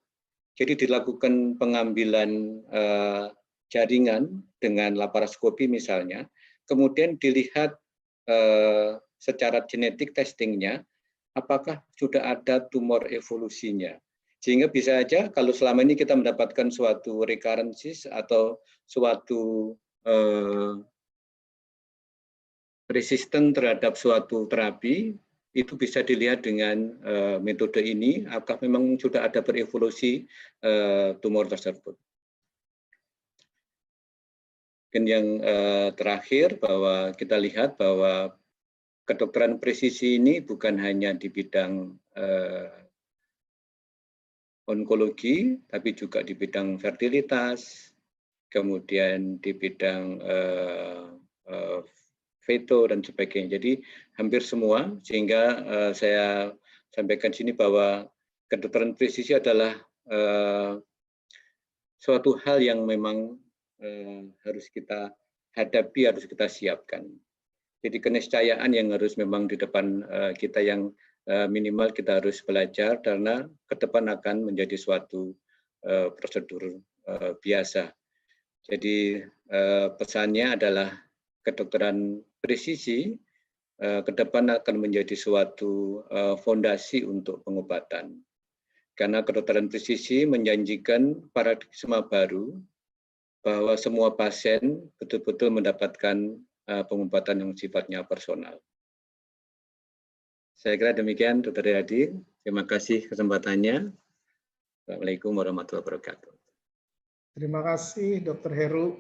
Jadi dilakukan pengambilan jaringan dengan laparoskopi misalnya, kemudian dilihat secara genetik testingnya, apakah sudah ada tumor evolusinya. Sehingga bisa aja kalau selama ini kita mendapatkan suatu recurrences atau suatu resisten terhadap suatu terapi, itu bisa dilihat dengan metode ini, apakah memang sudah ada berevolusi tumor tersebut. Dan yang terakhir bahwa kita lihat bahwa kedokteran presisi ini bukan hanya di bidang onkologi, tapi juga di bidang fertilitas, kemudian di bidang veto dan sebagainya. Jadi hampir semua, sehingga saya sampaikan sini bahwa kedokteran presisi adalah suatu hal yang memang harus kita hadapi, harus kita siapkan. Jadi keniscayaan yang harus memang di depan kita, yang minimal kita harus belajar, karena ke depan akan menjadi suatu prosedur biasa. Jadi pesannya adalah kedokteran presisi ke depan akan menjadi suatu fondasi untuk pengobatan. Karena kedokteran presisi menjanjikan paradigma baru bahwa semua pasien betul-betul mendapatkan pengobatan yang sifatnya personal. Saya kira demikian, Dr. Riyadi. Terima kasih kesempatannya. Assalamualaikum warahmatullahi wabarakatuh. Terima kasih, Dr. Heru.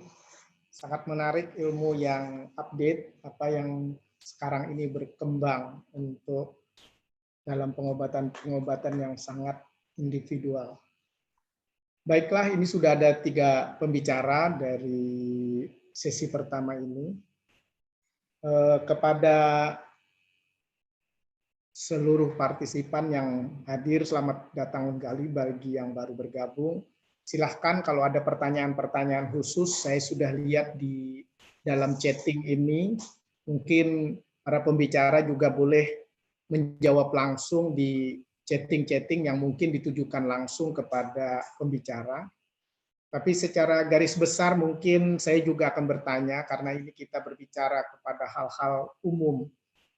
Sangat menarik ilmu yang update, apa yang sekarang ini berkembang untuk dalam pengobatan-pengobatan yang sangat individual. Baiklah, ini sudah ada 3 pembicara dari sesi pertama ini. Kepada seluruh partisipan yang hadir, selamat datang kembali bagi yang baru bergabung. Silahkan kalau ada pertanyaan-pertanyaan khusus, saya sudah lihat di dalam chatting ini, mungkin para pembicara juga boleh menjawab langsung di chatting-chatting yang mungkin ditujukan langsung kepada pembicara. Tapi secara garis besar mungkin saya juga akan bertanya, karena ini kita berbicara kepada hal-hal umum,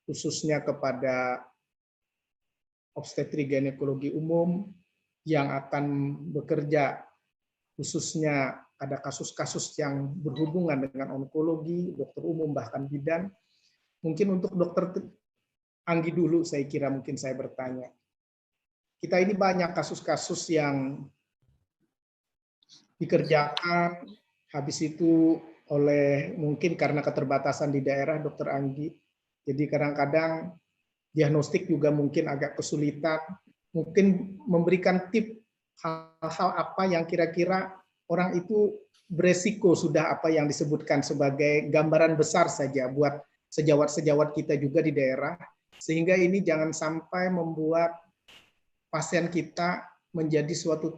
khususnya kepada obstetrik ginekologi umum yang akan bekerja, khususnya ada kasus-kasus yang berhubungan dengan onkologi, dokter umum, bahkan bidan. Mungkin untuk Dokter Anggi dulu, saya kira mungkin saya bertanya. Kita ini banyak kasus-kasus yang dikerjakan, habis itu oleh mungkin karena keterbatasan di daerah, Dokter Anggi. Jadi kadang-kadang diagnostik juga mungkin agak kesulitan. Mungkin memberikan tip hal-hal apa yang kira-kira orang itu beresiko, sudah apa yang disebutkan sebagai gambaran besar saja buat sejawat-sejawat kita juga di daerah, sehingga ini jangan sampai membuat pasien kita menjadi suatu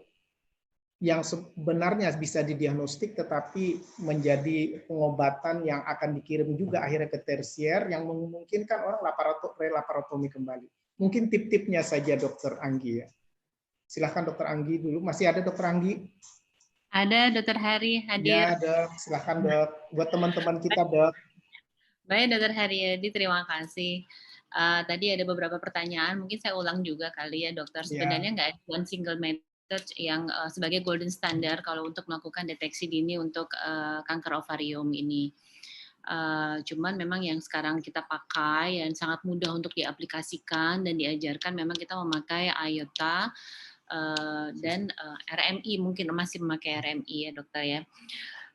yang sebenarnya bisa didiagnostik tetapi menjadi pengobatan yang akan dikirim juga akhirnya ke tersier yang memungkinkan orang laparotomi kembali. Mungkin tip-tipnya saja Dokter Anggi ya. Silahkan Dokter Anggi dulu. Masih ada Dokter Anggi? Ada Dokter Hari hadir. Ya, Dok. Silahkan Dok. Buat teman-teman kita Dok. Baik Dokter Haryadi, terima kasih. Tadi ada beberapa pertanyaan, mungkin saya ulang juga kali ya Dokter. Sebenarnya nggak ada one single method yang sebagai golden standard kalau untuk melakukan deteksi dini untuk kanker ovarium ini. Cuman memang yang sekarang kita pakai dan sangat mudah untuk diaplikasikan dan diajarkan, memang kita memakai IOTA dan RMI, mungkin masih memakai RMI ya Dokter ya.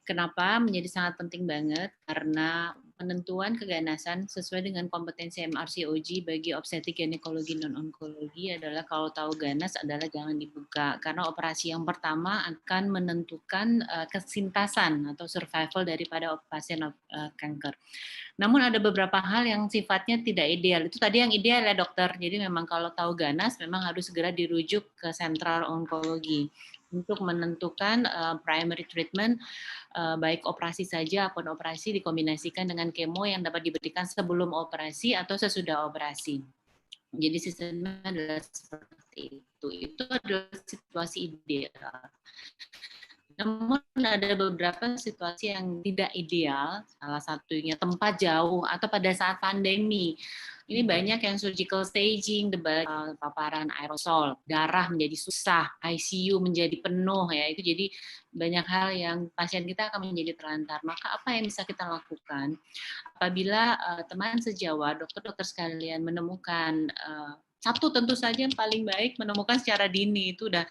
Kenapa menjadi sangat penting banget? Karena penentuan keganasan sesuai dengan kompetensi MRCOG bagi obstetrik ginekologi non-onkologi adalah kalau tahu ganas adalah jangan dibuka. Karena operasi yang pertama akan menentukan kesintasan atau survival daripada pasien kanker. Namun ada beberapa hal yang sifatnya tidak ideal. Itu tadi yang ideal ya dokter. Jadi memang kalau tahu ganas memang harus segera dirujuk ke sentral onkologi untuk menentukan primary treatment, baik operasi saja ataupun operasi dikombinasikan dengan kemo yang dapat diberikan sebelum operasi atau sesudah operasi. Jadi sistemnya adalah seperti itu. Itu adalah situasi ideal. Namun ada beberapa situasi yang tidak ideal, salah satunya tempat jauh atau pada saat pandemi. Ini banyak yang surgical staging, paparan aerosol, darah menjadi susah, ICU menjadi penuh ya. Itu jadi banyak hal yang pasien kita akan menjadi terlantar. Maka apa yang bisa kita lakukan? Apabila teman sejawat, dokter-dokter sekalian menemukan satu, tentu saja yang paling baik menemukan secara dini, itu udah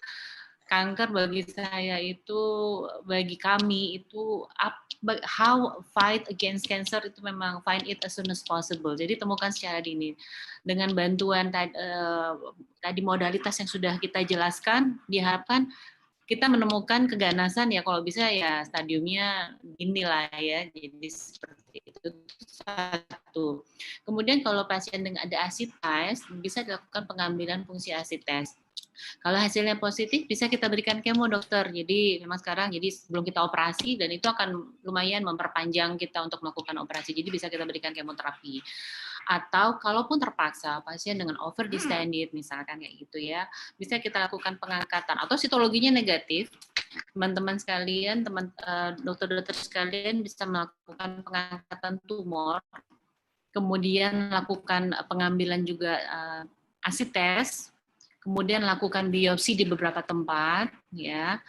kanker bagi saya itu, bagi kami itu how fight against cancer itu memang find it as soon as possible. Jadi temukan secara dini. Dengan bantuan tadi modalitas yang sudah kita jelaskan, diharapkan kita menemukan keganasan ya kalau bisa ya stadiumnya dini lah ya. Jadi seperti itu satu. Kemudian kalau pasien dengan ada asites bisa dilakukan pengambilan fungsi asites. Kalau hasilnya positif bisa kita berikan kemo dokter. Jadi memang sekarang jadi sebelum kita operasi dan itu akan lumayan memperpanjang kita untuk melakukan operasi. Jadi bisa kita berikan kemoterapi. Atau kalaupun terpaksa pasien dengan over distended misalkan kayak gitu ya, bisa kita lakukan pengangkatan atau sitologinya negatif. Teman-teman sekalian, dokter-dokter sekalian bisa melakukan pengangkatan tumor, kemudian lakukan pengambilan juga asites, kemudian lakukan biopsi di beberapa tempat, ya,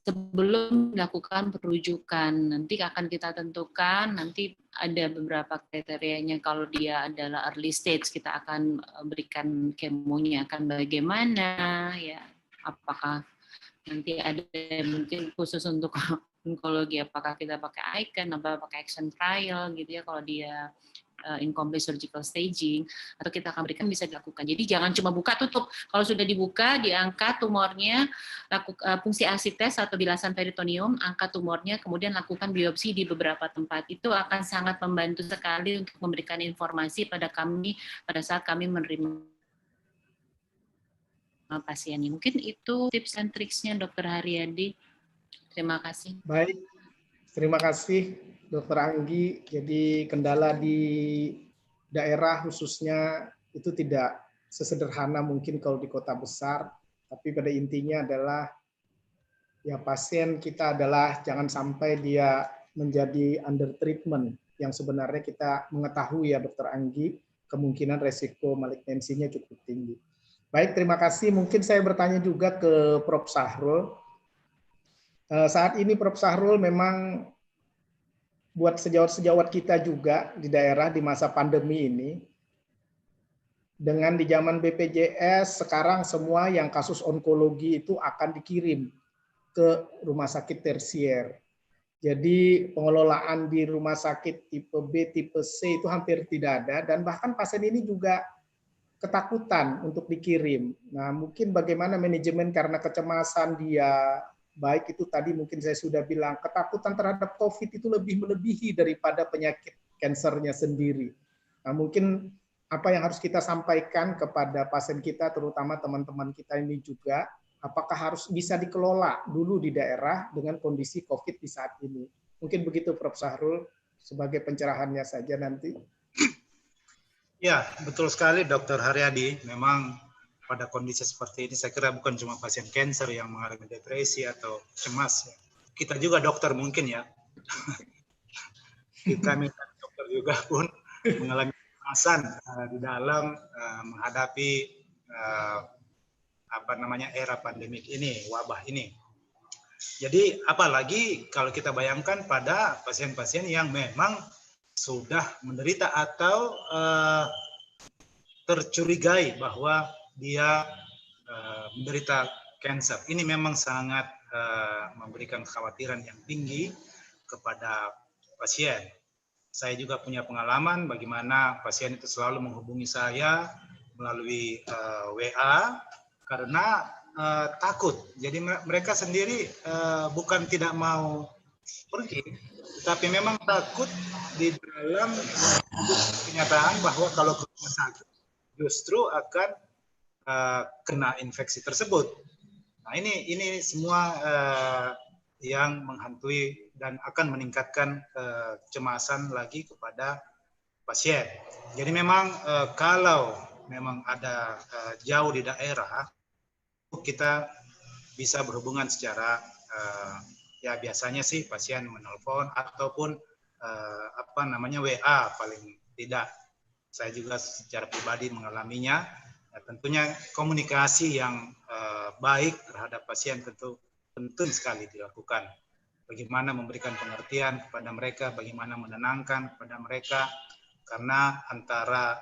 sebelum melakukan perujukan. Nanti akan kita tentukan, nanti ada beberapa kriterianya. Kalau dia adalah early stage, kita akan berikan kemonya akan bagaimana, ya, apakah nanti ada mungkin khusus untuk onkologi, apakah kita pakai ICAN, apa pakai action trial gitu ya, kalau dia incomplete surgical staging, atau kita akan berikan bisa dilakukan. Jadi jangan cuma buka tutup. Kalau sudah dibuka, diangkat tumornya, fungsi asites atau bilasan peritoneum, angkat tumornya, kemudian lakukan biopsi di beberapa tempat. Itu akan sangat membantu sekali untuk memberikan informasi pada kami pada saat kami menerima pasien ini. Mungkin itu tips dan triksnya Dr. Haryadi. Terima kasih. Baik, terima kasih Dr. Anggi. Jadi kendala di daerah khususnya itu tidak sesederhana mungkin kalau di kota besar, tapi pada intinya adalah ya pasien kita adalah jangan sampai dia menjadi under treatment yang sebenarnya kita mengetahui ya Dr. Anggi kemungkinan resiko malignansinya cukup tinggi. Baik, terima kasih. Mungkin saya bertanya juga ke Prof. Sahrul. Saat ini Prof. Sahrul memang buat sejawat-sejawat kita juga di daerah di masa pandemi ini, dengan di zaman BPJS sekarang semua yang kasus onkologi itu akan dikirim ke rumah sakit tersier. Jadi pengelolaan di rumah sakit tipe B, tipe C itu hampir tidak ada, dan bahkan pasien ini juga ketakutan untuk dikirim. Nah, mungkin bagaimana manajemen karena kecemasan dia, baik itu tadi mungkin saya sudah bilang, ketakutan terhadap COVID itu lebih melebihi daripada penyakit kansernya sendiri. Nah, mungkin apa yang harus kita sampaikan kepada pasien kita, terutama teman-teman kita ini juga, apakah harus bisa dikelola dulu di daerah dengan kondisi COVID di saat ini. Mungkin begitu Prof. Sahrul, sebagai pencerahannya saja nanti. Ya, betul sekali Dr. Haryadi. Memang pada kondisi seperti ini saya kira bukan cuma pasien kanker yang mengalami depresi atau cemas. Kita juga dokter mungkin ya. Kami dokter juga pun mengalami kecemasan di dalam menghadapi era pandemik ini, wabah ini. Jadi apalagi kalau kita bayangkan pada pasien-pasien yang memang sudah menderita atau tercurigai bahwa dia menderita kanker. Ini memang sangat memberikan kekhawatiran yang tinggi kepada pasien. Saya juga punya pengalaman bagaimana pasien itu selalu menghubungi saya melalui WA karena takut. Jadi mereka sendiri bukan tidak mau pergi, tapi memang takut di dalam kenyataan bahwa kalau ke rumah sakit justru akan kena infeksi tersebut. Nah ini semua yang menghantui dan akan meningkatkan kecemasan lagi kepada pasien. Jadi memang kalau memang ada jauh di daerah, kita bisa berhubungan secara ya biasanya sih pasien menelpon ataupun WA paling tidak. Saya juga secara pribadi mengalaminya. Ya, tentunya komunikasi yang baik terhadap pasien tentu penting sekali dilakukan. Bagaimana memberikan pengertian kepada mereka, bagaimana menenangkan kepada mereka, karena antara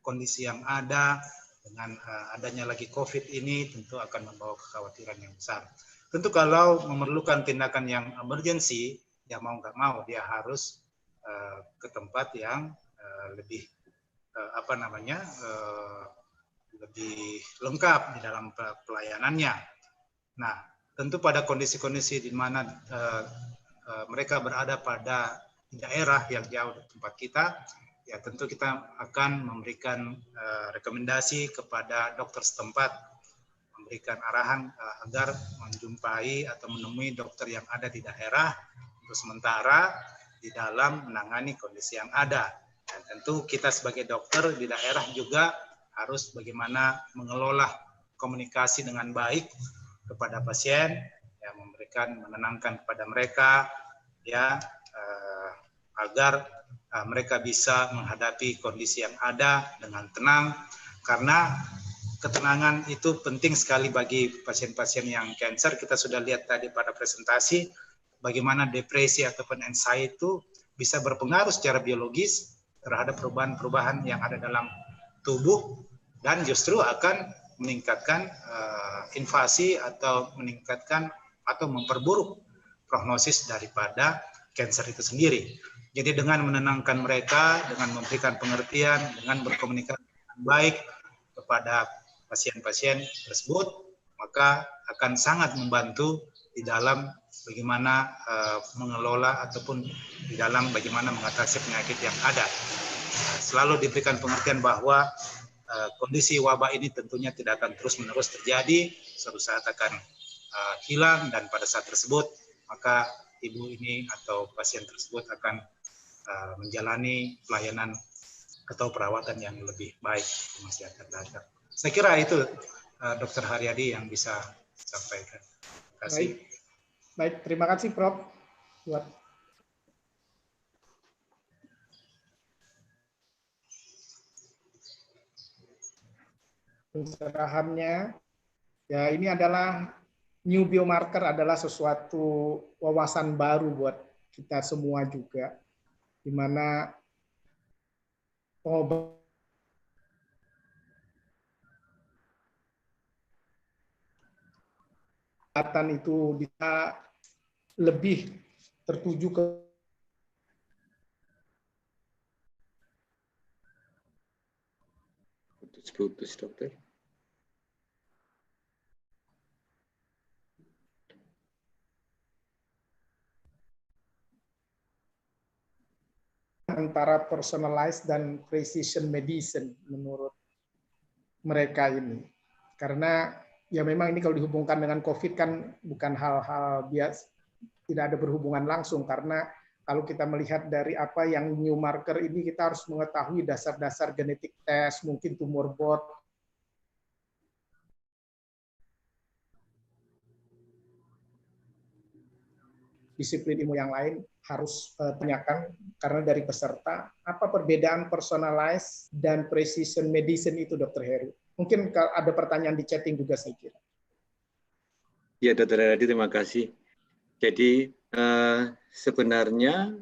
kondisi yang ada dengan adanya lagi COVID ini tentu akan membawa kekhawatiran yang besar. Tentu kalau memerlukan tindakan yang emergency, ya mau nggak mau dia harus ke tempat yang lebih lebih lengkap di dalam pelayanannya. Nah, tentu pada kondisi-kondisi di mana mereka berada pada daerah yang jauh dari tempat kita, ya tentu kita akan memberikan rekomendasi kepada dokter setempat, memberikan arahan agar menjumpai atau menemui dokter yang ada di daerah untuk sementara di dalam menangani kondisi yang ada. Dan tentu kita sebagai dokter di daerah juga harus bagaimana mengelola komunikasi dengan baik kepada pasien, ya menenangkan kepada mereka, ya agar mereka bisa menghadapi kondisi yang ada dengan tenang, karena ketenangan itu penting sekali bagi pasien-pasien yang kanker. Kita sudah lihat tadi pada presentasi bagaimana depresi ataupun anxiety itu bisa berpengaruh secara biologis terhadap perubahan-perubahan yang ada dalam tubuh dan justru akan meningkatkan invasi atau meningkatkan atau memperburuk prognosis daripada kanker itu sendiri. Jadi dengan menenangkan mereka, dengan memberikan pengertian, dengan berkomunikasi dengan baik kepada pasien-pasien tersebut, maka akan sangat membantu di dalam bagaimana mengelola ataupun di dalam bagaimana mengatasi penyakit yang ada. Selalu diberikan pengertian bahwa kondisi wabah ini tentunya tidak akan terus-menerus terjadi, suatu saat akan hilang, dan pada saat tersebut maka ibu ini atau pasien tersebut akan menjalani pelayanan atau perawatan yang lebih baik di masa yang akan datang. Saya kira itu Dr. Haryadi yang bisa sampaikan. Terima kasih. Baik, terima kasih Prof. buat pencerahannya. Ya, ini adalah new biomarker adalah sesuatu wawasan baru buat kita semua juga, di mana pengobatan itu bisa lebih tertuju ke putus dokter. antara personalized dan precision medicine menurut mereka ini. Karena ya memang ini kalau dihubungkan dengan COVID kan bukan hal-hal biasa, tidak ada berhubungan langsung, karena kalau kita melihat dari apa yang new marker ini, kita harus mengetahui dasar-dasar genetik tes, mungkin tumor board, disiplin ilmu yang lain harus tanyakan, karena dari peserta apa perbedaan personalized dan precision medicine itu, Dr. Heru. Mungkin ada pertanyaan di chatting juga, saya kira. Ya, Dr. Haryadi, terima kasih. Jadi sebenarnya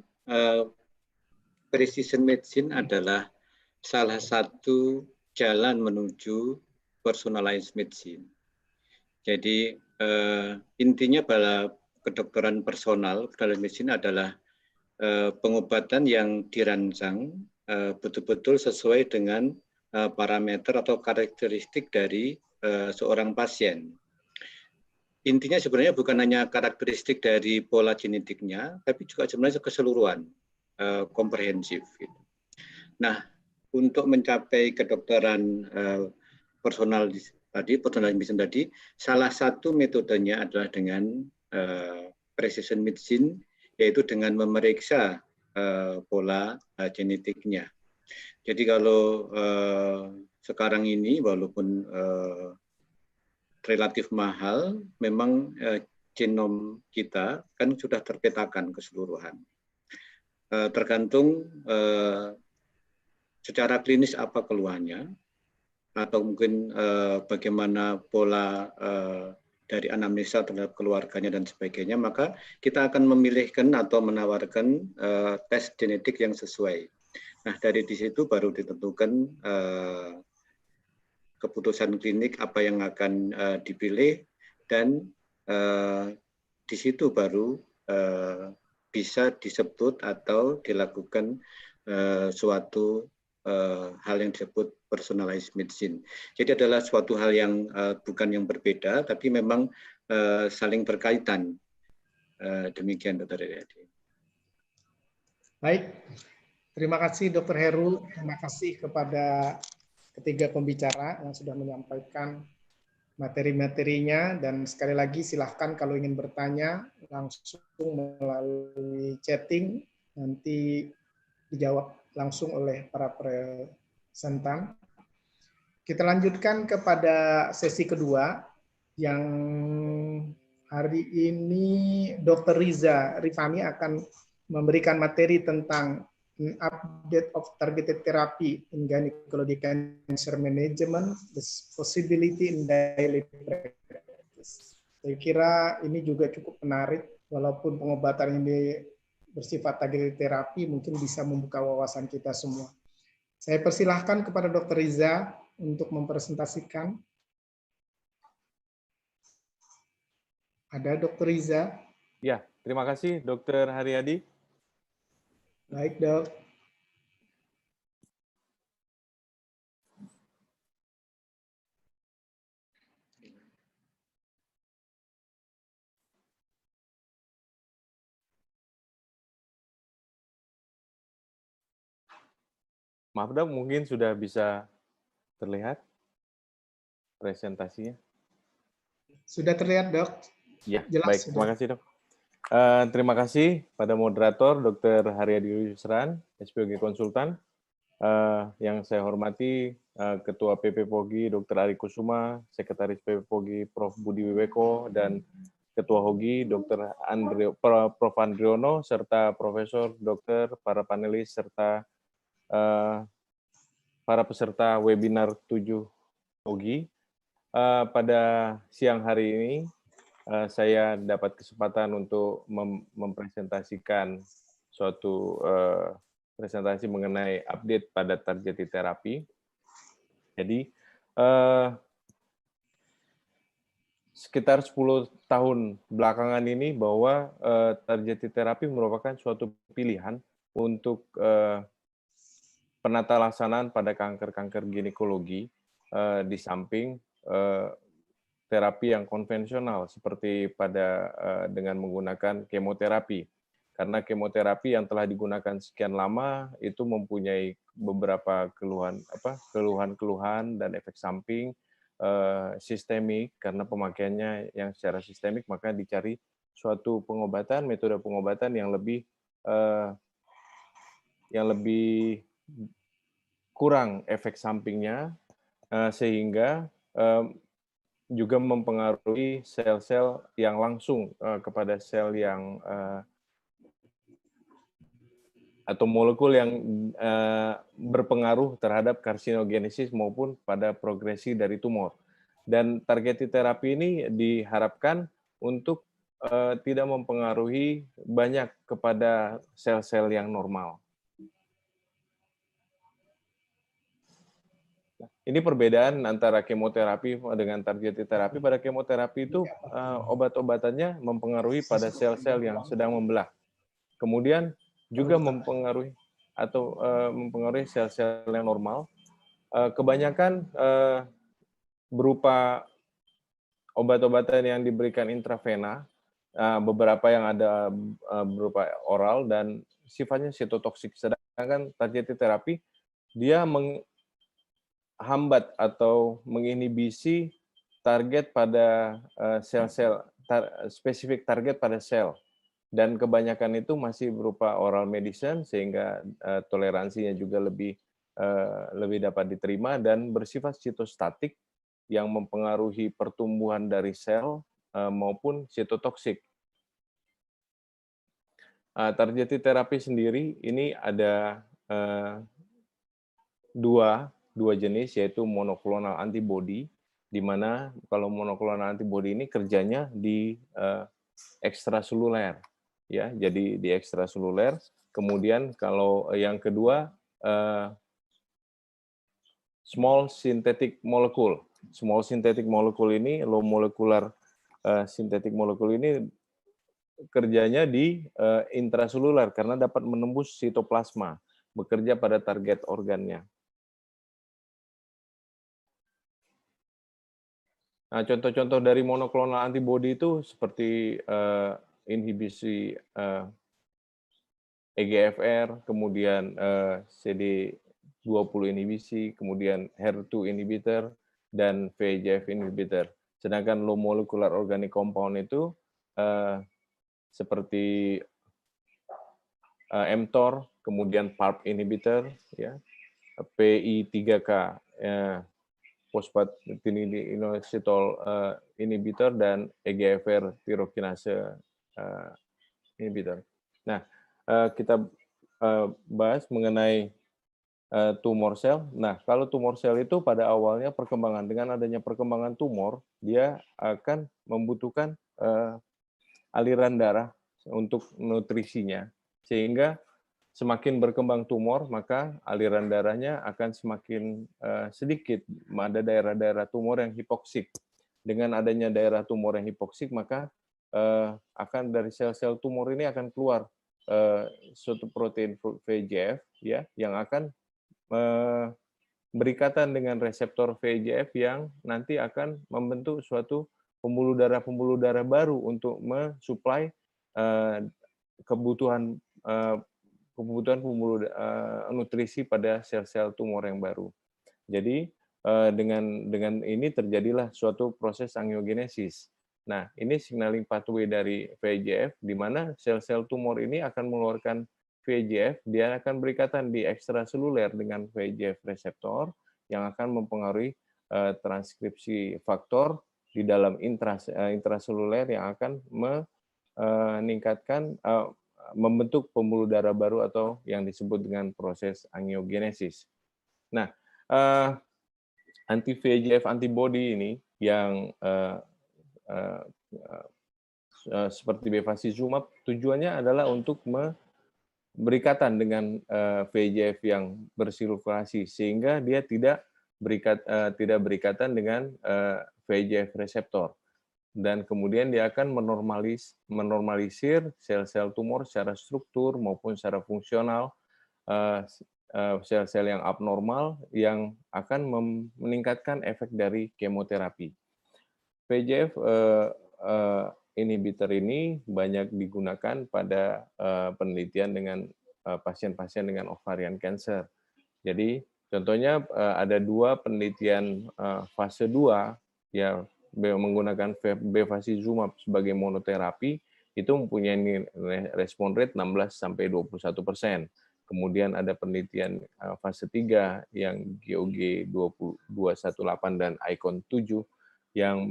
precision medicine adalah salah satu jalan menuju personalized medicine. Jadi intinya pada kedokteran personal, personalized medicine adalah pengobatan yang dirancang betul-betul sesuai dengan parameter atau karakteristik dari seorang pasien. Intinya sebenarnya bukan hanya karakteristik dari pola genetiknya, tapi juga sebenarnya keseluruhan, komprehensif. Nah, untuk mencapai kedokteran personal medicine tadi, salah satu metodenya adalah dengan precision medicine, yaitu dengan memeriksa pola genetiknya. Jadi kalau sekarang ini walaupun relatif mahal, memang genom kita kan sudah terpetakan keseluruhan. Tergantung secara klinis apa keluhannya, atau mungkin bagaimana pola dari anamnesa terhadap keluarganya dan sebagainya, maka kita akan memilihkan atau menawarkan tes genetik yang sesuai. Nah, dari di situ baru ditentukan keputusan klinik apa yang akan dipilih, dan di situ baru bisa disebut atau dilakukan suatu hal yang disebut personalized medicine. Jadi adalah suatu hal yang bukan yang berbeda, tapi memang saling berkaitan. Demikian, Dr. Haryadi. Baik, terima kasih Dr. Heru, terima kasih kepada ketiga pembicara yang sudah menyampaikan materi-materinya, dan sekali lagi silahkan kalau ingin bertanya langsung melalui chatting, nanti dijawab langsung oleh para presentan. Kita lanjutkan kepada sesi kedua, yang hari ini Dr. Riza Rifani akan memberikan materi tentang update of targeted therapy in gynecology cancer management, the possibility in daily practice. Saya kira ini juga cukup menarik, walaupun pengobatan ini bersifat targeted therapy, mungkin bisa membuka wawasan kita semua. Saya persilahkan kepada Dr. Riza untuk mempresentasikan. Ada Dr. Riza? Ya, terima kasih Dr. Haryadi. Baik, Dok. Maaf Dok, mungkin sudah bisa terlihat presentasinya. Sudah terlihat, Dok? Ya, Jelas, baik. sudah. Terima kasih Dok. Terima kasih pada moderator Dr. Haryadi Yusran, SPOG Konsultan. Yang saya hormati Ketua PP POGI Dr. Ari Kusuma, Sekretaris PP POGI Prof. Budi Wiweko, dan Ketua HOGI Dr. Prof. Andriono, serta Profesor, Dokter, para panelis, serta para peserta webinar 7 HOGI. Pada siang hari ini, saya dapat kesempatan untuk mempresentasikan suatu presentasi mengenai update pada targeted therapy. Jadi, sekitar 10 tahun belakangan ini bahwa targeted therapy merupakan suatu pilihan untuk penata laksanaan pada kanker-kanker ginekologi, di samping terapi yang konvensional seperti pada dengan menggunakan kemoterapi. Karena kemoterapi yang telah digunakan sekian lama itu mempunyai beberapa keluhan dan efek samping sistemik, karena pemakaiannya yang secara sistemik, maka dicari suatu pengobatan, metode pengobatan yang lebih kurang efek sampingnya, sehingga juga mempengaruhi sel-sel yang langsung kepada sel yang atau molekul yang berpengaruh terhadap karsinogenesis maupun pada progresi dari tumor. Dan targeted therapy ini diharapkan untuk tidak mempengaruhi banyak kepada sel-sel yang normal. Ini perbedaan antara kemoterapi dengan targeted therapy. Pada kemoterapi itu obat-obatannya mempengaruhi pada sel-sel yang sedang membelah. Kemudian juga mempengaruhi sel-sel yang normal. Kebanyakan berupa obat-obatan yang diberikan intravena, beberapa yang ada berupa oral dan sifatnya sitotoksik. Sedangkan targeted therapy dia menghambat atau menginhibisi target pada sel-sel, spesifik target pada sel. Dan kebanyakan itu masih berupa oral medicine, sehingga toleransinya juga lebih dapat diterima, dan bersifat sitostatik yang mempengaruhi pertumbuhan dari sel maupun sitotoksik. Targeted therapy sendiri ini ada dua jenis, yaitu monoklonal antibody, di mana kalau monoklonal antibody ini kerjanya di ekstraseluler. Ya, jadi di ekstraseluler. Kemudian kalau yang kedua small synthetic molecule. Small synthetic molecule ini, low molecular synthetic molecule ini kerjanya di intraseluler karena dapat menembus sitoplasma, bekerja pada target organnya. Nah, contoh-contoh dari monoklonal antibody itu seperti inhibisi EGFR, kemudian CD20 inhibisi, kemudian HER2 inhibitor, dan VEGF inhibitor. Sedangkan low molecular organic compound itu seperti mTOR, kemudian PARP inhibitor, ya, PI3K, phosphatidylinositol inhibitor, dan EGFR tyrokinase inhibitor. Nah, kita bahas mengenai tumor sel. Nah, kalau tumor sel itu pada awalnya perkembangan, dengan adanya perkembangan tumor, dia akan membutuhkan aliran darah untuk nutrisinya, sehingga semakin berkembang tumor, maka aliran darahnya akan semakin sedikit. Ada daerah-daerah tumor yang hipoksik. Dengan adanya daerah tumor yang hipoksik, maka akan dari sel-sel tumor ini akan keluar suatu protein VEGF, ya, yang akan berikatan dengan reseptor VEGF yang nanti akan membentuk suatu pembuluh darah baru untuk mensuplai kebutuhan pembuluh nutrisi pada sel-sel tumor yang baru. Jadi dengan ini terjadilah suatu proses angiogenesis. Nah, ini signaling pathway dari VEGF, di mana sel-sel tumor ini akan mengeluarkan VEGF, dia akan berikatan di ekstraseluler dengan VEGF reseptor yang akan mempengaruhi transkripsi faktor di dalam intraseluler yang akan meningkatkan membentuk pembuluh darah baru atau yang disebut dengan proses angiogenesis. Nah, anti-VEGF antibody ini yang seperti bevacizumab, tujuannya adalah untuk berikatan dengan VEGF yang bersirkulasi, sehingga dia tidak berikatan dengan VEGF reseptor. Dan kemudian dia akan menormalisir sel-sel tumor secara struktur maupun secara fungsional, sel-sel yang abnormal yang akan meningkatkan efek dari kemoterapi. VEGF inhibitor ini banyak digunakan pada penelitian dengan pasien-pasien dengan ovarian cancer. Jadi contohnya ada 2 penelitian fase 2 yang menggunakan bevacizumab sebagai monoterapi, itu mempunyai respon rate 16-21%. Kemudian ada penelitian fase 3 yang GOG 218 dan ICON 7 yang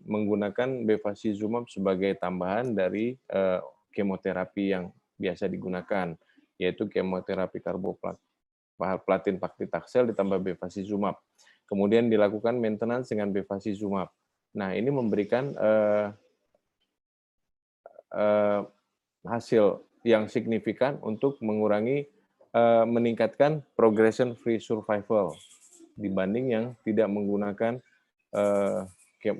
menggunakan bevacizumab sebagai tambahan dari kemoterapi yang biasa digunakan, yaitu kemoterapi karboplatin paclitaxel ditambah bevacizumab. Kemudian dilakukan maintenance dengan bevacizumab. Nah, ini memberikan hasil yang signifikan untuk meningkatkan progression free survival dibanding yang tidak menggunakan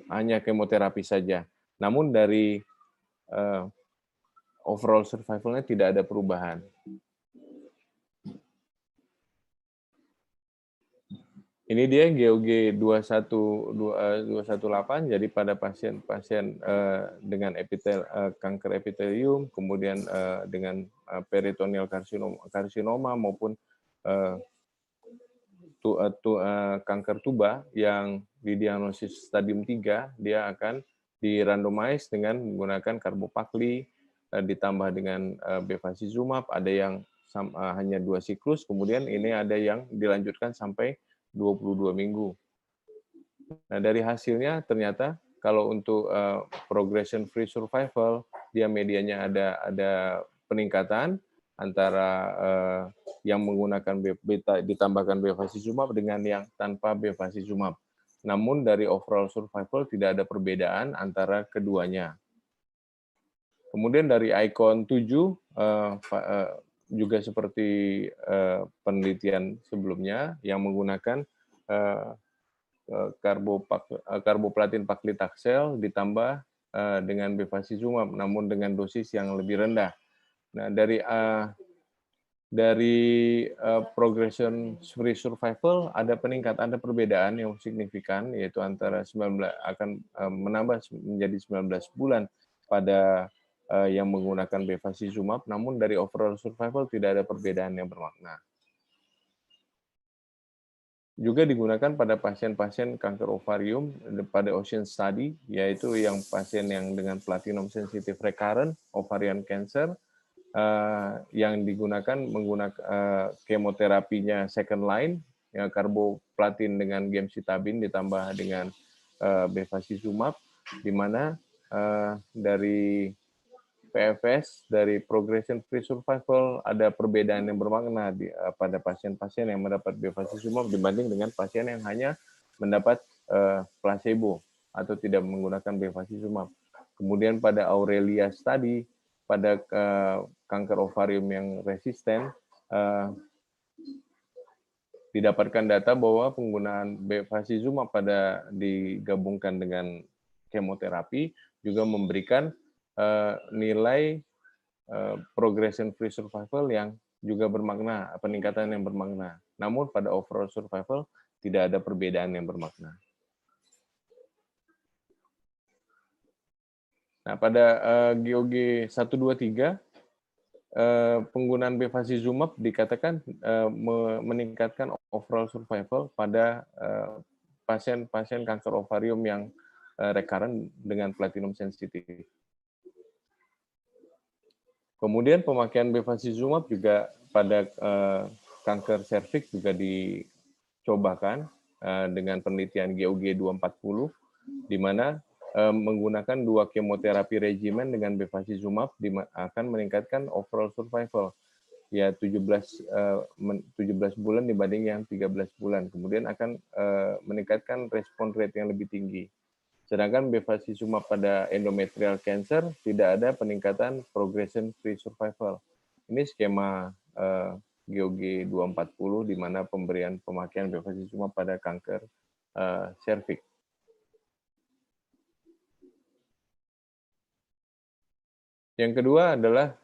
hanya kemoterapi saja. Namun dari overall survival-nya tidak ada perubahan. Ini dia GOG 218, jadi pada pasien-pasien dengan kanker epitelium, kemudian dengan peritoneal karsinoma maupun kanker tuba yang didiagnosis stadium 3, dia akan dirandomize dengan menggunakan karbopakli ditambah dengan bevacizumab, ada yang hanya 2 siklus, kemudian ini ada yang dilanjutkan sampai 22 minggu. Nah, dari hasilnya ternyata kalau untuk progression free survival, dia medianya ada peningkatan antara yang menggunakan ditambahkan bevacizumab dengan yang tanpa bevacizumab. Namun dari overall survival tidak ada perbedaan antara keduanya. Kemudian dari ICON 7 juga seperti penelitian sebelumnya yang menggunakan karboplatin paclitaxel ditambah dengan bevacizumab, namun dengan dosis yang lebih rendah. Nah, dari progression free survival ada perbedaan yang signifikan, yaitu antara 19 akan menambah menjadi 19 bulan pada yang menggunakan bevacizumab, namun dari overall survival tidak ada perbedaan yang bermakna. Juga digunakan pada pasien-pasien kanker ovarium pada Ocean Study, yaitu yang pasien yang dengan platinum sensitive recurrent ovarian cancer, yang digunakan menggunakan kemoterapinya second line, ya, karboplatin dengan gemcitabine ditambah dengan bevacizumab, di mana dari PFS, dari progression free survival ada perbedaan yang bermakna pada pasien-pasien yang mendapat bevacizumab dibanding dengan pasien yang hanya mendapat placebo atau tidak menggunakan bevacizumab. Kemudian pada Aurelia Study, pada kanker ovarium yang resisten, didapatkan data bahwa penggunaan bevacizumab digabungkan dengan kemoterapi juga memberikan nilai progression free survival yang juga bermakna, peningkatan yang bermakna. Namun pada overall survival tidak ada perbedaan yang bermakna. Nah, pada GOG 123, penggunaan bevacizumab dikatakan meningkatkan overall survival pada pasien-pasien kanker ovarium yang recurrent dengan platinum sensitif. Kemudian pemakaian bevacizumab juga pada kanker serviks juga dicobakan dengan penelitian GOG 240, di mana menggunakan 2 kemoterapi regimen dengan bevacizumab akan meningkatkan overall survival, ya 17 bulan dibanding yang 13 bulan. Kemudian akan meningkatkan respon rate yang lebih tinggi. Sedangkan bevacizumab pada endometrial cancer tidak ada peningkatan progression free survival. Ini skema GOG 240 di mana pemberian pemakaian bevacizumab pada kanker serviks. Yang kedua adalah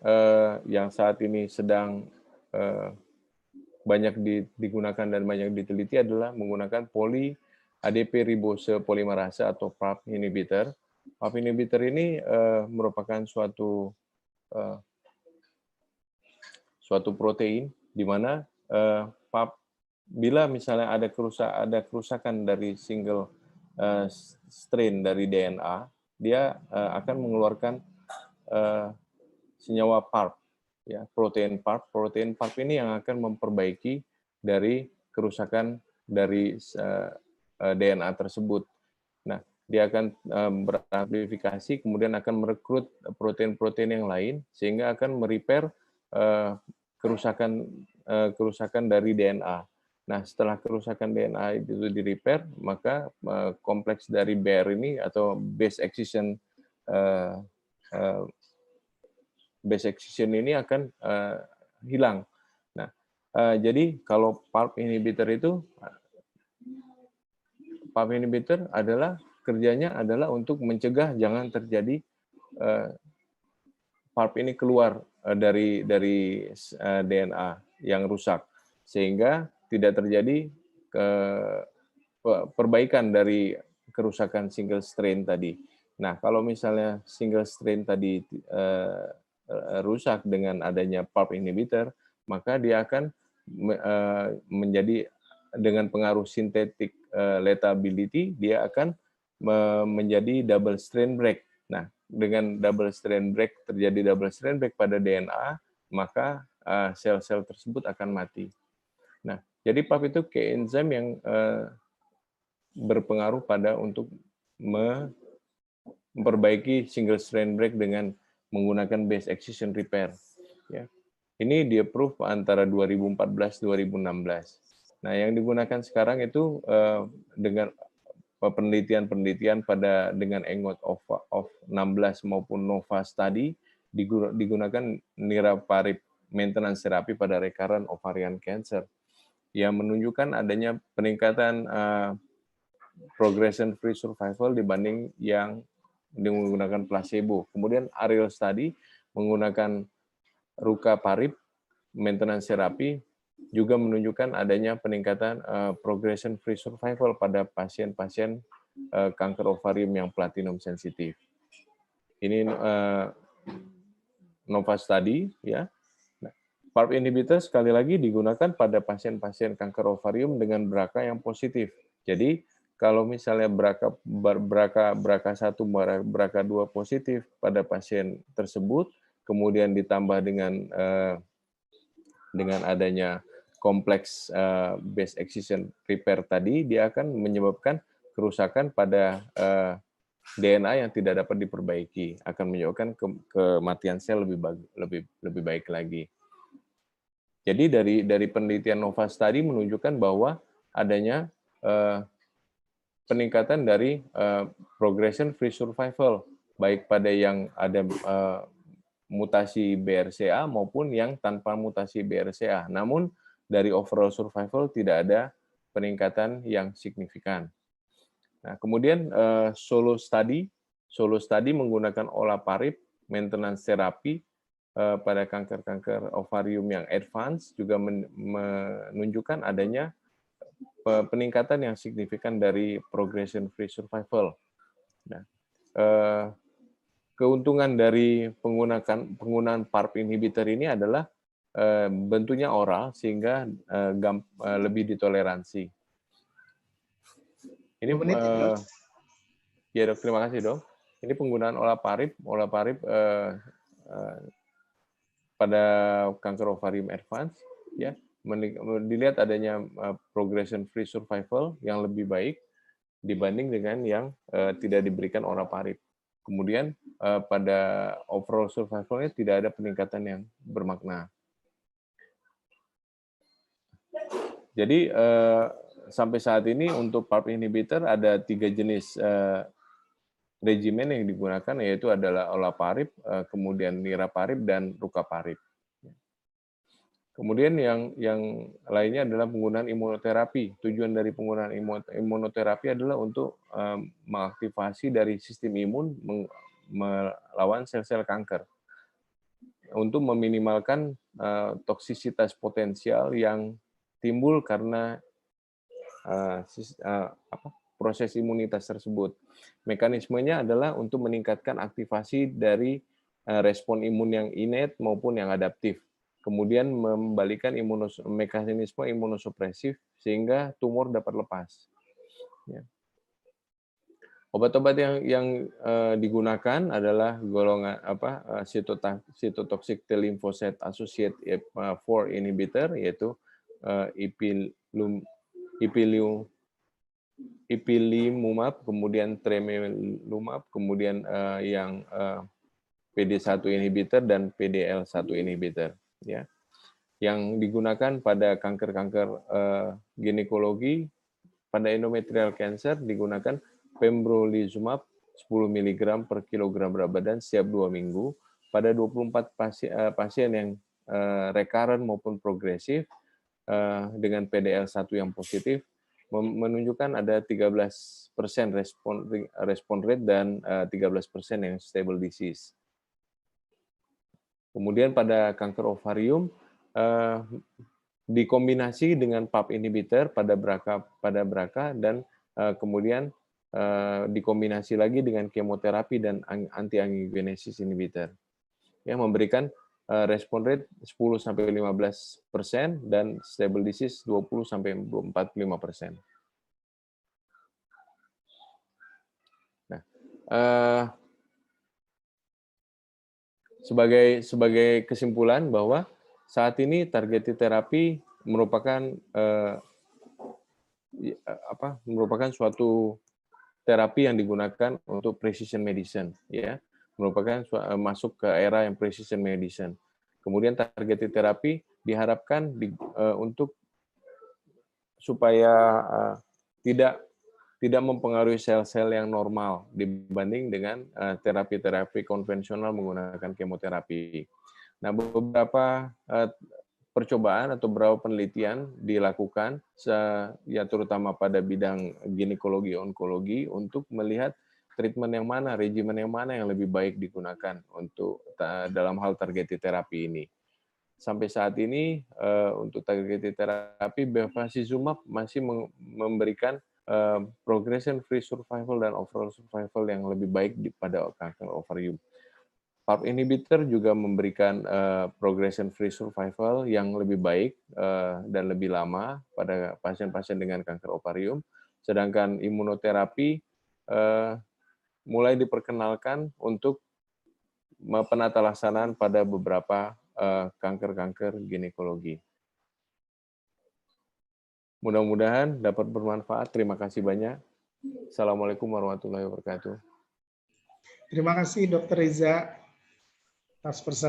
yang saat ini sedang banyak digunakan dan banyak diteliti adalah menggunakan poly-ADP ribose polimerase atau PARP inhibitor. PARP inhibitor ini merupakan suatu protein di mana PARP, bila misalnya ada kerusakan dari single strain dari DNA, dia akan mengeluarkan senyawa PARP, ya, protein PARP. Protein PARP ini yang akan memperbaiki dari kerusakan dari DNA tersebut. Nah, dia akan beramplifikasi, kemudian akan merekrut protein-protein yang lain sehingga akan merepair kerusakan dari DNA. Nah, setelah kerusakan DNA itu di-repair, maka kompleks dari BR ini atau base excision ini akan hilang. Nah, jadi kalau PARP inhibitor adalah kerjanya adalah untuk mencegah jangan terjadi PARP ini keluar dari DNA yang rusak, sehingga tidak terjadi perbaikan dari kerusakan single strain tadi. Nah, kalau misalnya single strain tadi rusak dengan adanya PARP inhibitor, maka dia akan menjadi dengan pengaruh sintetik letability, dia akan menjadi double strand break. Nah, dengan terjadi double strand break pada DNA, maka sel-sel tersebut akan mati. Nah, jadi PARP itu enzim yang berpengaruh pada untuk memperbaiki single strand break dengan menggunakan base excision repair. Ya. Ini di-approve antara 2014-2016. Nah, yang digunakan sekarang itu dengan penelitian dengan ENGOT of 16 maupun NOVA study digunakan niraparib maintenance therapy pada recurrent ovarian cancer. yang menunjukkan adanya peningkatan progression free survival dibanding yang menggunakan placebo. Kemudian aerial study menggunakan rucaparib maintenance therapy juga menunjukkan adanya peningkatan progression free survival pada pasien-pasien kanker ovarium yang platinum sensitif. Ini NOVA study, ya. Nah, PARP inhibitor sekali lagi digunakan pada pasien-pasien kanker ovarium dengan BRCA yang positif. Jadi kalau misalnya BRCA1, BRCA2 positif pada pasien tersebut, kemudian ditambah dengan adanya kompleks base excision repair tadi, dia akan menyebabkan kerusakan pada DNA yang tidak dapat diperbaiki, akan menyebabkan kematian sel lebih baik lagi. Jadi dari penelitian NOVA Study menunjukkan bahwa adanya peningkatan dari progression free survival, baik pada yang ada mutasi BRCA maupun yang tanpa mutasi BRCA. Namun dari overall survival tidak ada peningkatan yang signifikan. Nah, kemudian Solo study menggunakan olaparib maintenance terapi pada kanker-kanker ovarium yang advance juga menunjukkan adanya peningkatan yang signifikan dari progression free survival. Nah, keuntungan dari penggunaan PARP inhibitor ini adalah bentuknya oral sehingga lebih ditoleransi. Ini ya dok, terima kasih dok. Ini penggunaan olaparib pada kanker ovarium advance, ya, dilihat adanya progression free survival yang lebih baik dibanding dengan yang tidak diberikan olaparib. Kemudian pada overall survival-nya tidak ada peningkatan yang bermakna. Jadi sampai saat ini untuk PARP inhibitor ada 3 jenis regimen yang digunakan, yaitu adalah olaparib, kemudian niraparib, dan rucaparib. Kemudian yang lainnya adalah penggunaan imunoterapi. Tujuan dari penggunaan imunoterapi adalah untuk mengaktifasi dari sistem imun melawan sel-sel kanker untuk meminimalkan toksisitas potensial yang timbul karena proses imunitas tersebut. Mekanismenya adalah untuk meningkatkan aktivasi dari respon imun yang innate maupun yang adaptif. Kemudian membalikan mekanisme imunosupresif sehingga tumor dapat lepas. Ya. Obat-obat yang digunakan adalah golongan cytotoxic T lymphocyte associated 4 inhibitor, yaitu ipilimumab, kemudian tremelimumab, kemudian yang PD1 inhibitor dan PDL1 inhibitor, ya. Yang digunakan pada kanker-kanker ginekologi, pada endometrial cancer digunakan pembrolizumab 10 mg per kilogram berat badan setiap 2 minggu pada 24 pasien yang recurrent maupun progresif dengan PDL1 yang positif, menunjukkan ada 13% respon rate dan 13% yang stable disease. Kemudian pada kanker ovarium dikombinasi dengan PARP inhibitor pada BRCA dan kemudian dikombinasi lagi dengan kemoterapi dan anti-angiogenesis inhibitor, yang memberikan respon rate 10-15% dan stable disease 20-45%. Nah, sebagai kesimpulan bahwa saat ini targeted therapy merupakan suatu terapi yang digunakan untuk precision medicine, ya, merupakan masuk ke era yang precision medicine. Kemudian targeted therapy diharapkan untuk supaya tidak mempengaruhi sel-sel yang normal dibanding dengan terapi-terapi konvensional menggunakan kemoterapi. Nah, beberapa percobaan atau beberapa penelitian dilakukan, ya terutama pada bidang ginekologi onkologi untuk melihat treatment yang mana, regimen yang mana yang lebih baik digunakan untuk dalam hal targeted therapy ini. Sampai saat ini untuk targeted therapy bevacizumab masih memberikan progression free survival dan overall survival yang lebih baik pada kanker ovarium. PARP inhibitor juga memberikan progression free survival yang lebih baik dan lebih lama pada pasien-pasien dengan kanker ovarium, sedangkan imunoterapi mulai diperkenalkan untuk penatalaksanaan pada beberapa kanker-kanker ginekologi. Mudah-mudahan dapat bermanfaat. Terima kasih banyak. Assalamualaikum warahmatullahi wabarakatuh. Terima kasih Dr. Reza atas presentasi.